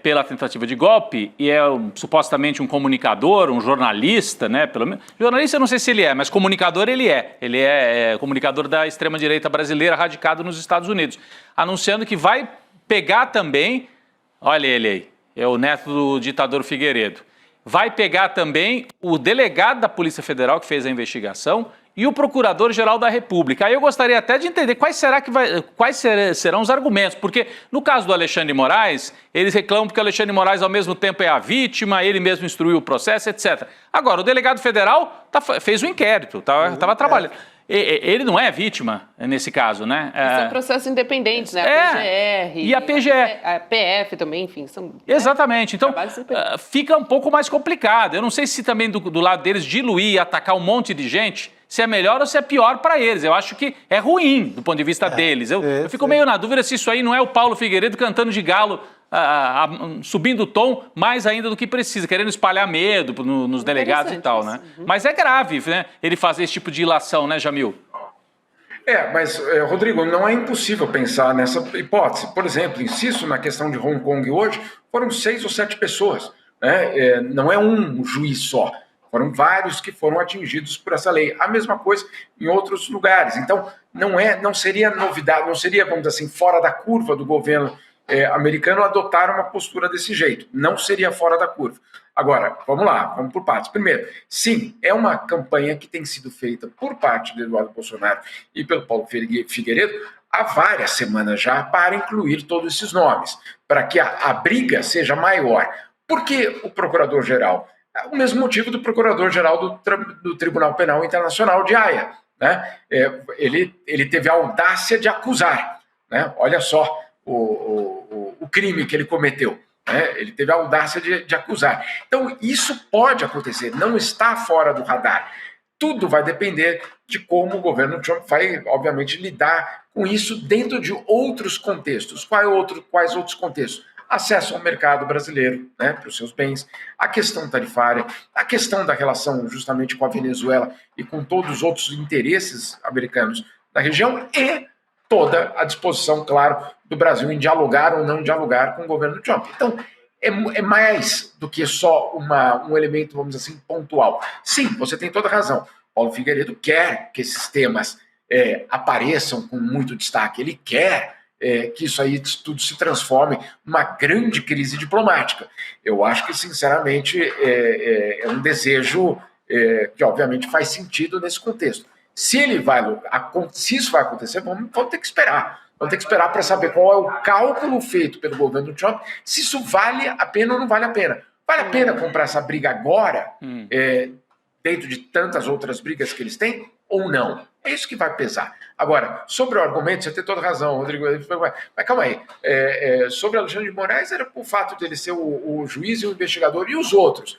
pela tentativa de golpe, e supostamente um comunicador, um jornalista, né? Pelo menos, jornalista eu não sei se ele é, mas comunicador ele é. Ele é comunicador da extrema-direita brasileira, radicado nos Estados Unidos, anunciando que vai pegar também, olha ele aí, é o neto do ditador Figueiredo, vai pegar também o delegado da Polícia Federal que fez a investigação e o Procurador-Geral da República. Aí eu gostaria até de entender quais serão os argumentos, porque no caso do Alexandre de Moraes, eles reclamam que o Alexandre de Moraes ao mesmo tempo é a vítima, ele mesmo instruiu o processo, etc. Agora, o delegado federal fez o inquérito, estava trabalhando. Ele não é vítima nesse caso, né? São processos independentes, né? A PGR. E a PGR. A PF também, enfim. Exatamente. Então, fica um pouco mais complicado. Eu não sei se também do lado deles diluir e atacar um monte de gente, se é melhor ou se é pior para eles. Eu acho que é ruim do ponto de vista deles. Eu fico meio na dúvida se isso aí não é o Paulo Figueiredo cantando de galo, subindo o tom mais ainda do que precisa, querendo espalhar medo nos delegados e tal, né? Mas é grave, né, ele fazer esse tipo de ilação, né, Jamil? Mas, Rodrigo, não é impossível pensar nessa hipótese. Por exemplo, insisto na questão de Hong Kong hoje, foram 6 ou 7 pessoas, né? Não é um juiz só, foram vários que foram atingidos por essa lei. A mesma coisa em outros lugares. Então, não seria novidade, não seria, vamos dizer assim, fora da curva do governo americano adotar uma postura desse jeito. Não seria fora da curva. Agora, vamos lá, vamos por partes. Primeiro, sim, é uma campanha que tem sido feita por parte do Eduardo Bolsonaro e pelo Paulo Figueiredo há várias semanas já para incluir todos esses nomes, para que a briga seja maior. Por que o Procurador-Geral? É o mesmo motivo do Procurador-Geral do Tribunal Penal Internacional de Haia. Né? Ele teve a audácia de acusar. Né? Olha só o crime que ele cometeu. Né? Ele teve a audácia de acusar. Então, isso pode acontecer, não está fora do radar. Tudo vai depender de como o governo Trump vai, obviamente, lidar com isso dentro de outros contextos. Quais outros contextos? Acesso ao mercado brasileiro, né, para os seus bens, a questão tarifária, a questão da relação justamente com a Venezuela e com todos os outros interesses americanos da região e toda a disposição, claro, do Brasil em dialogar ou não dialogar com o governo Trump. Então, é mais do que só um elemento, vamos dizer assim, pontual. Sim, você tem toda a razão. Paulo Figueiredo quer que esses temas apareçam com muito destaque. Ele quer que isso aí tudo se transforme numa grande crise diplomática. Eu acho que, sinceramente, é um desejo que, obviamente, faz sentido nesse contexto. Se isso vai acontecer, vamos ter que esperar. Vamos ter que esperar para saber qual é o cálculo feito pelo governo Trump, se isso vale a pena ou não vale a pena. Vale a pena comprar essa briga agora, dentro de tantas outras brigas que eles têm, ou não? É isso que vai pesar. Agora, sobre o argumento, você tem toda razão, Rodrigo, mas calma aí. Sobre Alexandre de Moraes, era por fato dele ser o juiz e o investigador, e os outros?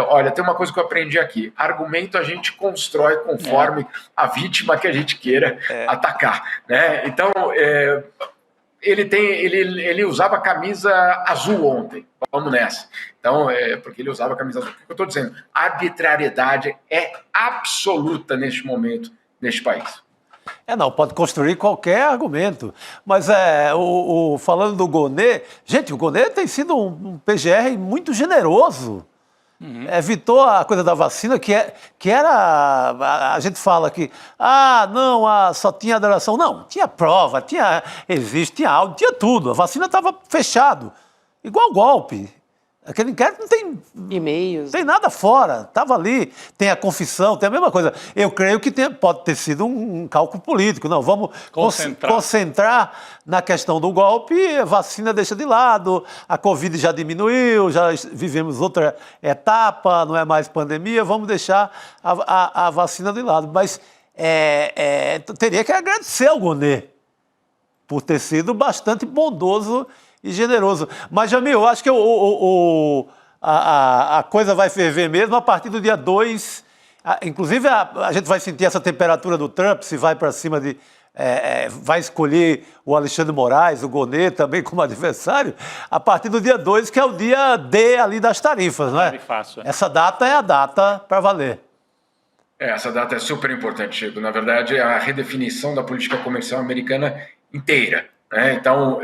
Olha, tem uma coisa que eu aprendi aqui. Argumento a gente constrói conforme a vítima que a gente queira atacar. Né? Então, ele usava camisa azul ontem. Vamos nessa. Então, porque ele usava camisa azul. O que eu estou dizendo? A arbitrariedade é absoluta neste momento, neste país. Não, pode construir qualquer argumento. Mas falando do Gonê, gente, o Gonê tem sido um PGR muito generoso. Evitou a coisa da vacina, que era. A gente fala que, só tinha adoração. Não, tinha prova, tinha áudio, tinha tudo. A vacina estava fechado. Igual golpe. Aquele inquérito não tem e-mails, tem nada fora, estava ali, tem a confissão, tem a mesma coisa. Eu creio que pode ter sido um cálculo político. Não, vamos concentrar na questão do golpe, a vacina deixa de lado, a Covid já diminuiu, já vivemos outra etapa, não é mais pandemia, vamos deixar a vacina de lado. Mas teria que agradecer ao Gonê por ter sido bastante bondoso e generoso. Mas, Jamil, eu acho que a coisa vai ferver mesmo a partir do dia 2. Inclusive, a gente vai sentir essa temperatura do Trump, se vai para cima de... vai escolher o Alexandre de Moraes, o Gonê também como adversário, a partir do dia 2, que é o dia D ali das tarifas, não é? Essa data é a data para valer. Essa data é super importante, Chico. Na verdade, é a redefinição da política comercial americana inteira. Né? Então,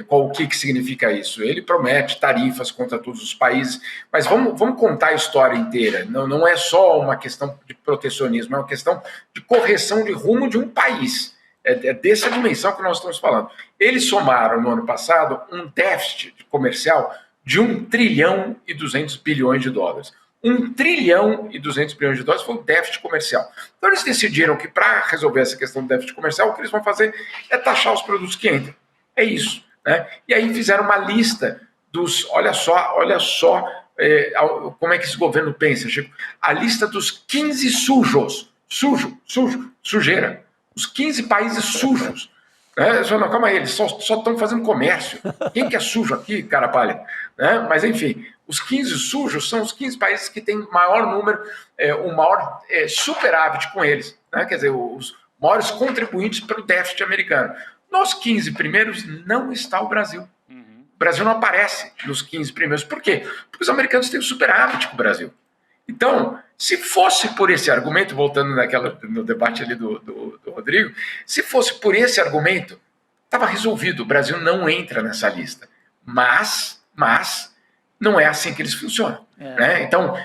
o que significa isso? Ele promete tarifas contra todos os países, mas vamos contar a história inteira. Não é só uma questão de protecionismo, é uma questão de correção de rumo de um país. É dessa dimensão que nós estamos falando. Eles somaram no ano passado um déficit comercial de 1 trilhão e 200 bilhões de dólares. 1 trilhão e 200 bilhões de dólares foi o déficit comercial. Então eles decidiram que para resolver essa questão do déficit comercial, o que eles vão fazer é taxar os produtos que entram. É isso. Né? E aí fizeram uma lista dos... Olha só como é que esse governo pensa, Chico. A lista dos 15 sujos. Sujeira. Os 15 países sujos. Não, calma aí, eles só estão fazendo comércio. Quem que é sujo aqui, cara pálida? Né? Mas, enfim, os 15 sujos são os 15 países que têm maior número, o maior superávit com eles. Né? Quer dizer, os maiores contribuintes para o déficit americano. Nos 15 primeiros não está o Brasil. O Brasil não aparece nos 15 primeiros. Por quê? Porque os americanos têm o superávit com o Brasil. Então, se fosse por esse argumento, voltando no debate ali do Rodrigo, se fosse por esse argumento, estava resolvido. O Brasil não entra nessa lista. Mas não é assim que eles funcionam. Né? Então,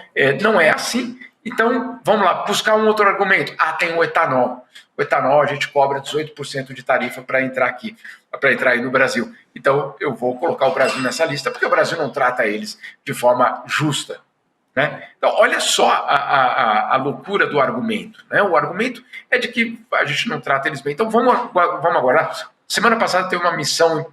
não é assim. Então, vamos lá, buscar um outro argumento. Tem o etanol. o etanol a gente cobra 18% de tarifa para entrar aqui, para entrar aí no Brasil. Então, eu vou colocar o Brasil nessa lista, porque o Brasil não trata eles de forma justa. Né? Então, olha só a loucura do argumento. Né? O argumento é de que a gente não trata eles bem. Então, vamos aguardar. Semana passada teve uma missão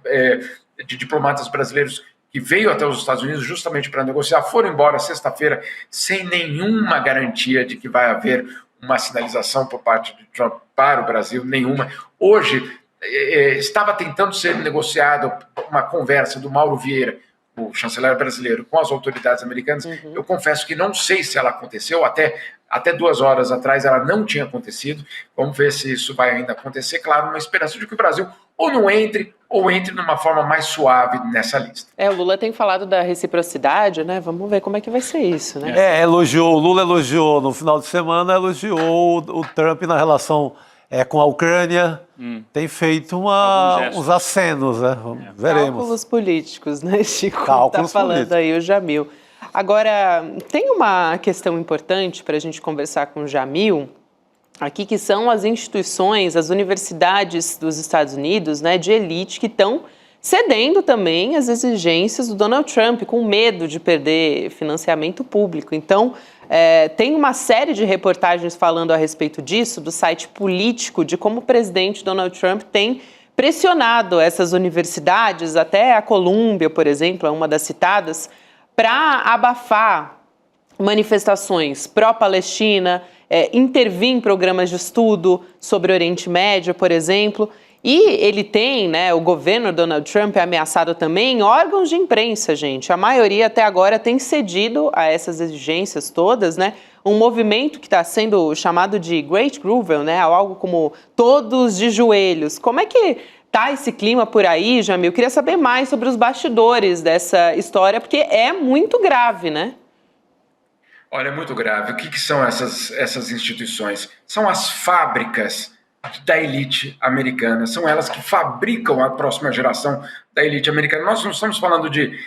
de diplomatas brasileiros que veio até os Estados Unidos justamente para negociar, foram embora sexta-feira sem nenhuma garantia de que vai haver uma sinalização por parte de Trump para o Brasil, nenhuma. Hoje, estava tentando ser negociada uma conversa do Mauro Vieira, o chanceler brasileiro, com as autoridades americanas. Eu confesso que não sei se ela aconteceu, até 2 horas atrás ela não tinha acontecido. Vamos ver se isso vai ainda acontecer. Claro, uma esperança de que o Brasil ou não entre, ou entre numa forma mais suave nessa lista. O Lula tem falado da reciprocidade, né? Vamos ver como é que vai ser isso, né? O Lula elogiou no final de semana, elogiou o Trump na relação com a Ucrânia, tem feito uns acenos, né? Veremos. Cálculos políticos, né, Chico? Cálculos tá falando políticos. aí o Jamil. Agora, tem uma questão importante para a gente conversar com o Jamil aqui, que são as instituições, as universidades dos Estados Unidos, né, de elite, que estão cedendo também às exigências do Donald Trump, com medo de perder financiamento público. Então, tem uma série de reportagens falando a respeito disso, do site político, de como o presidente Donald Trump tem pressionado essas universidades, até a Colômbia, por exemplo, é uma das citadas, para abafar manifestações pró-Palestina, intervir em programas de estudo sobre o Oriente Médio, por exemplo. E ele tem, né, o governo Donald Trump é ameaçado também órgãos de imprensa, gente. A maioria até agora tem cedido a essas exigências todas, né? Um movimento que está sendo chamado de Great Grovel, né? Algo como todos de joelhos. Como é que tá esse clima por aí, Jamil? Eu queria saber mais sobre os bastidores dessa história, porque é muito grave, né? Olha, é muito grave. O que são essas instituições? São as fábricas da elite americana, são elas que fabricam a próxima geração da elite americana. Nós não estamos falando de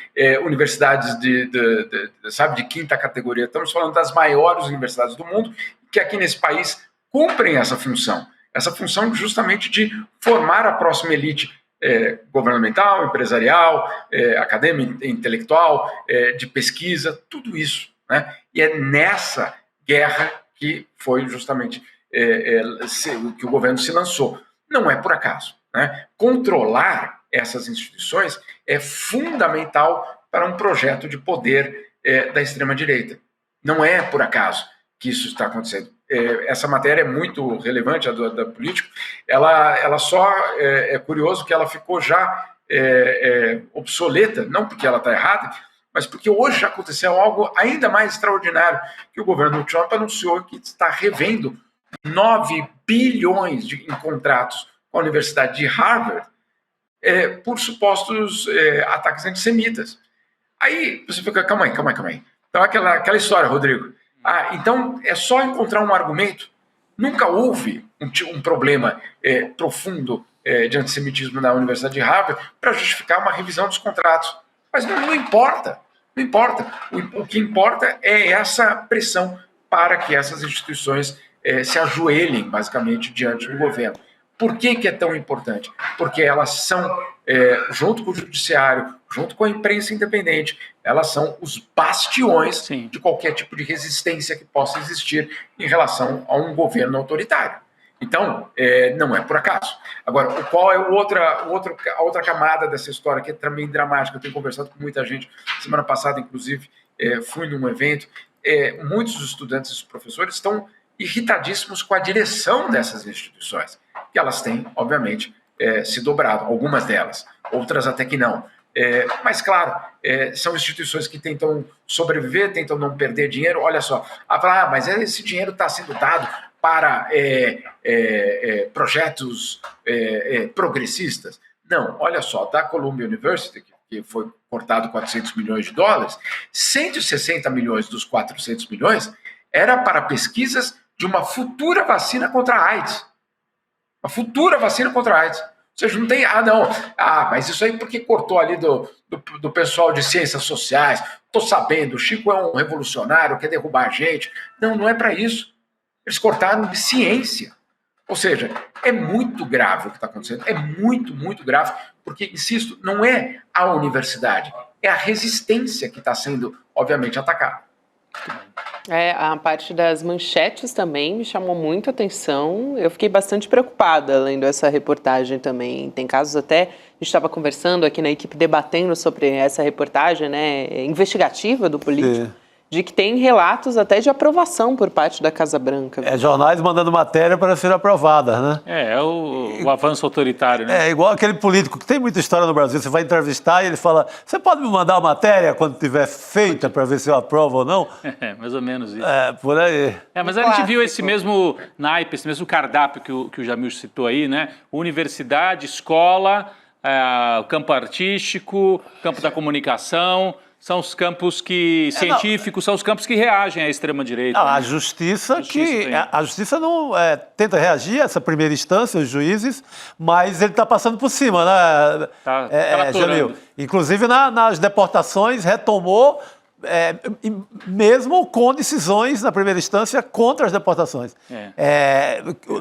universidades de quinta categoria, estamos falando das maiores universidades do mundo, que aqui nesse país cumprem essa função justamente de formar a próxima elite governamental, empresarial, acadêmica, intelectual, de pesquisa, tudo isso, né? E é nessa guerra que foi justamente que o governo se lançou. Não é por acaso, né? Controlar essas instituições é fundamental para um projeto de poder da extrema-direita. Não é por acaso que isso está acontecendo. Essa matéria é muito relevante, a da política. Ela só é curioso que ela ficou já obsoleta, não porque ela está errada, mas porque hoje já aconteceu algo ainda mais extraordinário, que o governo Trump anunciou que está revendo 9 bilhões em contratos com a Universidade de Harvard por supostos ataques antissemitas. Aí você fica, calma aí. Então aquela história, Rodrigo. Então é só encontrar um argumento. Nunca houve um problema profundo de antissemitismo na Universidade de Harvard para justificar uma revisão dos contratos. Mas não importa. Não importa. O que importa é essa pressão para que essas instituições se ajoelhem, basicamente, diante do governo. Por que é tão importante? Porque elas são, junto com o judiciário, junto com a imprensa independente, elas são os bastiões de qualquer tipo de resistência que possa existir em relação a um governo autoritário. Então, não é por acaso. Agora, qual é a outra camada dessa história que é também dramática? Eu tenho conversado com muita gente. Semana passada, inclusive, fui num evento. Muitos dos estudantes e dos professores estão irritadíssimos com a direção dessas instituições, que elas têm, obviamente, se dobrado, algumas delas, outras até que não. Mas, claro, são instituições que tentam sobreviver, tentam não perder dinheiro. Olha só, mas esse dinheiro está sendo dado para projetos progressistas. Não, olha só, da Columbia University, que foi cortado $400 milhões, 160 milhões dos 400 milhões era para pesquisas de uma futura vacina contra a AIDS. Uma futura vacina contra a AIDS. Ou seja, não tem... mas isso aí porque cortou ali do pessoal de ciências sociais. Estou sabendo, o Chico é um revolucionário, quer derrubar a gente. Não é para isso. Eles cortaram de ciência. Ou seja, é muito grave o que está acontecendo, é muito, muito grave, porque, insisto, não é a universidade, é a resistência que está sendo, obviamente, atacada. A parte das manchetes também me chamou muito a atenção. Eu fiquei bastante preocupada lendo essa reportagem também. Tem casos até, a gente estava conversando aqui na equipe, debatendo sobre essa reportagem, né, investigativa do político. Sim. De que tem relatos até de aprovação por parte da Casa Branca. Jornais mandando matéria para ser aprovada, né? É o avanço autoritário, né? É igual aquele político que tem muita história no Brasil. Você vai entrevistar e ele fala, você pode me mandar uma matéria quando tiver feita para ver se eu aprovo ou não? Mais ou menos isso. Por aí. Mas a gente viu esse mesmo naipe, esse mesmo cardápio que o Jamil citou aí, né? Universidade, escola, campo artístico, campo da comunicação... São os campos científicos, são os campos que reagem à extrema-direita. A justiça não tenta reagir a essa primeira instância, os juízes, mas ele está passando por cima, né? Jamil. Inclusive nas deportações retomou, mesmo com decisões na primeira instância contra as deportações.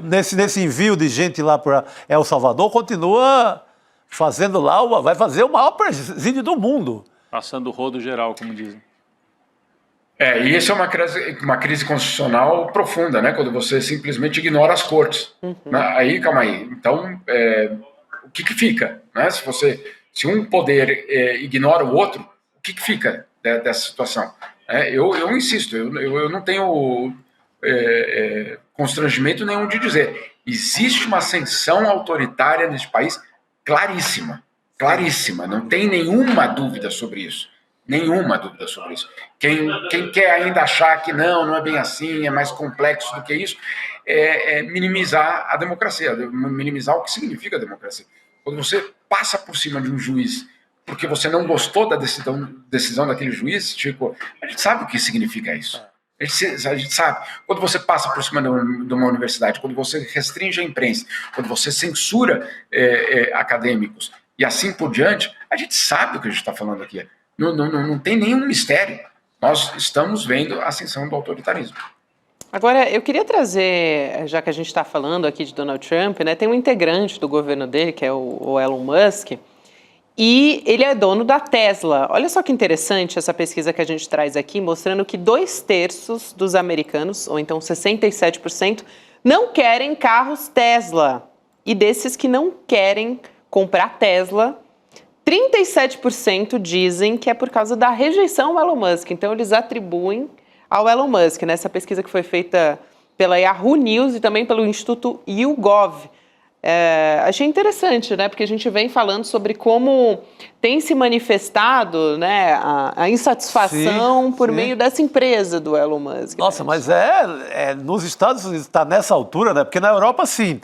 Nesse envio de gente lá para El Salvador, continua fazendo lá, vai fazer o maior presídio do mundo. Passando o rodo geral, como dizem. E isso é uma crise constitucional profunda, né? Quando você simplesmente ignora as cortes. Aí, calma aí. Então, o que fica? Né? Se um poder ignora o outro, o que fica dessa situação? Eu insisto, eu não tenho constrangimento nenhum de dizer. Existe uma ascensão autoritária nesse país claríssima. Claríssima, não tem nenhuma dúvida sobre isso. Nenhuma dúvida sobre isso. Quem quer ainda achar que não é bem assim, é mais complexo do que isso, é minimizar a democracia, minimizar o que significa a democracia. Quando você passa por cima de um juiz porque você não gostou da decisão daquele juiz, Chico, a gente sabe o que significa isso. A gente sabe. Quando você passa por cima de uma universidade, quando você restringe a imprensa, quando você censura acadêmicos, e assim por diante, a gente sabe o que a gente está falando aqui. Não tem nenhum mistério. Nós estamos vendo a ascensão do autoritarismo. Agora, eu queria trazer, já que a gente está falando aqui de Donald Trump, né, tem um integrante do governo dele, que é o Elon Musk, e ele é dono da Tesla. Olha só que interessante essa pesquisa que a gente traz aqui, mostrando que 2/3 dos americanos, ou então 67%, não querem carros Tesla. E desses que não querem comprar Tesla, 37% dizem que é por causa da rejeição ao Elon Musk. Então, eles atribuem ao Elon Musk, nessa pesquisa que foi feita pela Yahoo News e também pelo Instituto YouGov. Achei interessante, né? Porque a gente vem falando sobre como tem se manifestado, né, a insatisfação por meio dessa empresa do Elon Musk. Nossa, né? Mas nos Estados Unidos está nessa altura, né? Porque na Europa, sim,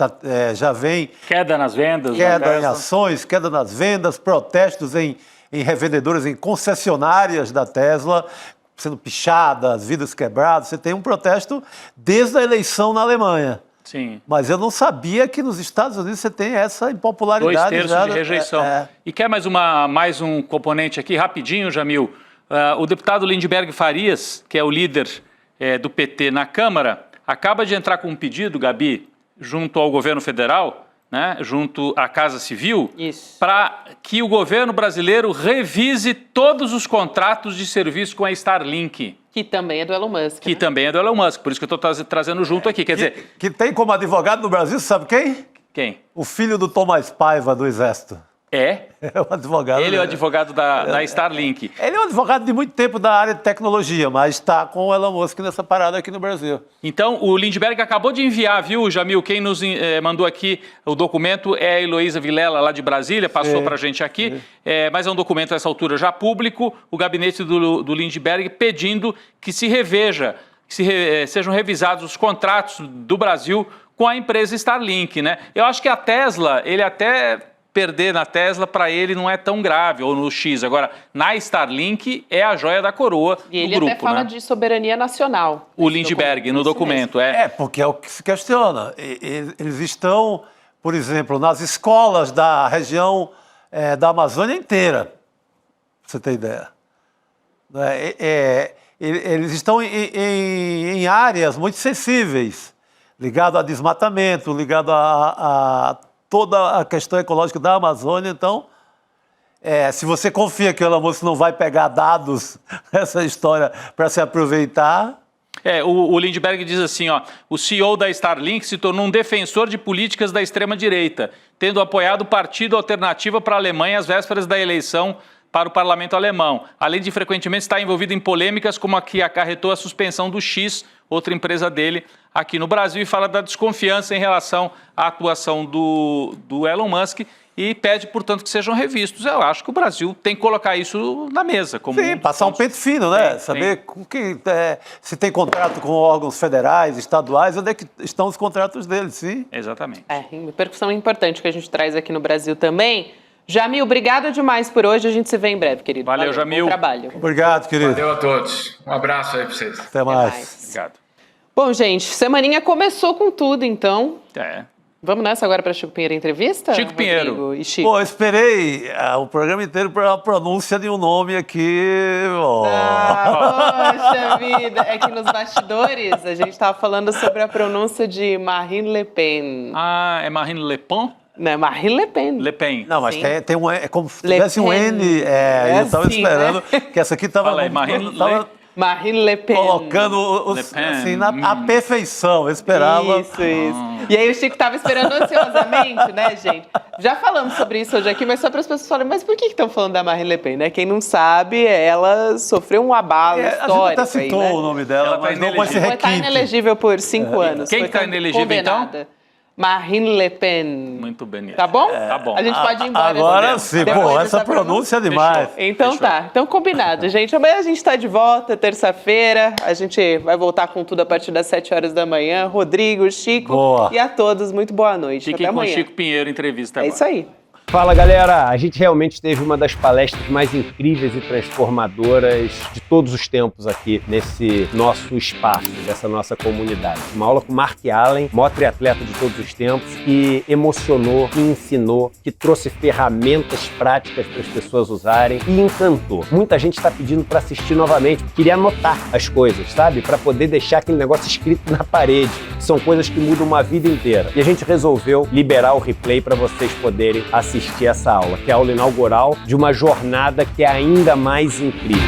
já vem... Queda nas vendas. Queda em ações, queda nas vendas, protestos em revendedoras, em concessionárias da Tesla, sendo pichadas, vidros quebrados. Você tem um protesto desde a eleição na Alemanha. Sim. Mas eu não sabia que nos Estados Unidos você tem essa impopularidade. 2/3 de rejeição. E quer mais um componente aqui, rapidinho, Jamil? O deputado Lindbergh Farias, que é o líder do PT na Câmara, acaba de entrar com um pedido, Gabi, junto ao governo federal, né, junto à Casa Civil, para que o governo brasileiro revise todos os contratos de serviço com a Starlink. Que também é do Elon Musk. Que também é do Elon Musk, por isso que eu estou trazendo junto aqui. Quer dizer... Que tem como advogado no Brasil, sabe quem? Quem? O filho do Tomás Paiva, do Exército. É o advogado. Ele é o advogado da Starlink. Ele é um advogado de muito tempo da área de tecnologia, mas está com o Elon Musk nessa parada aqui no Brasil. Então, o Lindbergh acabou de enviar, viu, Jamil? Quem nos mandou aqui o documento é a Heloísa Vilela, lá de Brasília, passou para a gente aqui. Mas é um documento, a essa altura, já público. O gabinete do Lindbergh pedindo que se reveja, sejam revisados os contratos do Brasil com a empresa Starlink, né? Eu acho que a Tesla, ele até... perder na Tesla, para ele, não é tão grave, ou no X. Agora, na Starlink, é a joia da coroa do grupo. E ele até fala de soberania nacional. O Lindbergh, no documento. Porque é o que se questiona. Eles estão, por exemplo, nas escolas da região da Amazônia inteira, pra você ter ideia. Eles estão em áreas muito sensíveis. ligado a desmatamento, ligado a toda a questão ecológica da Amazônia. Então, se você confia que o Elon Musk não vai pegar dados nessa história para se aproveitar... O Lindbergh diz assim, ó, o CEO da Starlink se tornou um defensor de políticas da extrema-direita, tendo apoiado o Partido Alternativa para a Alemanha às vésperas da eleição para o parlamento alemão, além de frequentemente estar envolvido em polêmicas como a que acarretou a suspensão do X, outra empresa dele, aqui no Brasil, e fala da desconfiança em relação à atuação do Elon Musk e pede, portanto, que sejam revistos. Eu acho que o Brasil tem que colocar isso na mesa. Como passar um pente fino, né? Saber se tem contrato com órgãos federais, estaduais, onde é que estão os contratos deles, sim. Exatamente. Repercussão importante que a gente traz aqui no Brasil também. Jamil, obrigada demais por hoje. A gente se vê em breve, querido. Valeu, Jamil. Bom trabalho. Obrigado, querido. Valeu a todos. Um abraço aí para vocês. Até mais. Obrigado. Bom, gente, semaninha começou com tudo, então. Vamos nessa agora para Chico Pinheiro Entrevista? Chico Pinheiro. Rodrigo e Chico. Pô, eu esperei o programa inteiro para a pronúncia de um nome aqui. Poxa vida, é que nos bastidores a gente estava falando sobre a pronúncia de Marine Le Pen. É Marine Le Pen? Não, é Marine Le Pen. Le Pen. Não, mas tem um... É como se tivesse um N. Eu estava assim, esperando que essa aqui estava... Marine Le Pen. Colocando assim, a perfeição, eu esperava. Isso. E aí o Chico estava esperando ansiosamente, né, gente? Já falamos sobre isso hoje aqui, mas só para as pessoas falarem, mas por que estão falando da Marine Le Pen, né? Quem não sabe, ela sofreu um abalo histórico. A gente até citou o nome dela, mas não vai ser requinte. Ela está inelegível por 5 anos. Quem está inelegível, então? Marine Le Pen. Muito bem. Tá bom? Tá bom. A gente pode ir embora. Agora sim, essa pronúncia é demais. Então tá, então combinado, gente. Amanhã a gente tá de volta, terça-feira. A gente vai voltar com tudo a partir das 7 horas da manhã. Rodrigo, Chico e a todos, muito boa noite. Fiquem até com amanhã. Chico Pinheiro, entrevista agora. É isso aí. Fala, galera! A gente realmente teve uma das palestras mais incríveis e transformadoras de todos os tempos aqui nesse nosso espaço, dessa nossa comunidade. Uma aula com Mark Allen, maior triatleta de todos os tempos, que emocionou, que ensinou, que trouxe ferramentas práticas para as pessoas usarem e encantou. Muita gente está pedindo para assistir novamente, queria anotar as coisas, sabe? Para poder deixar aquele negócio escrito na parede. São coisas que mudam uma vida inteira. E a gente resolveu liberar o replay para vocês poderem assistir essa aula, que é a aula inaugural de uma jornada que é ainda mais incrível.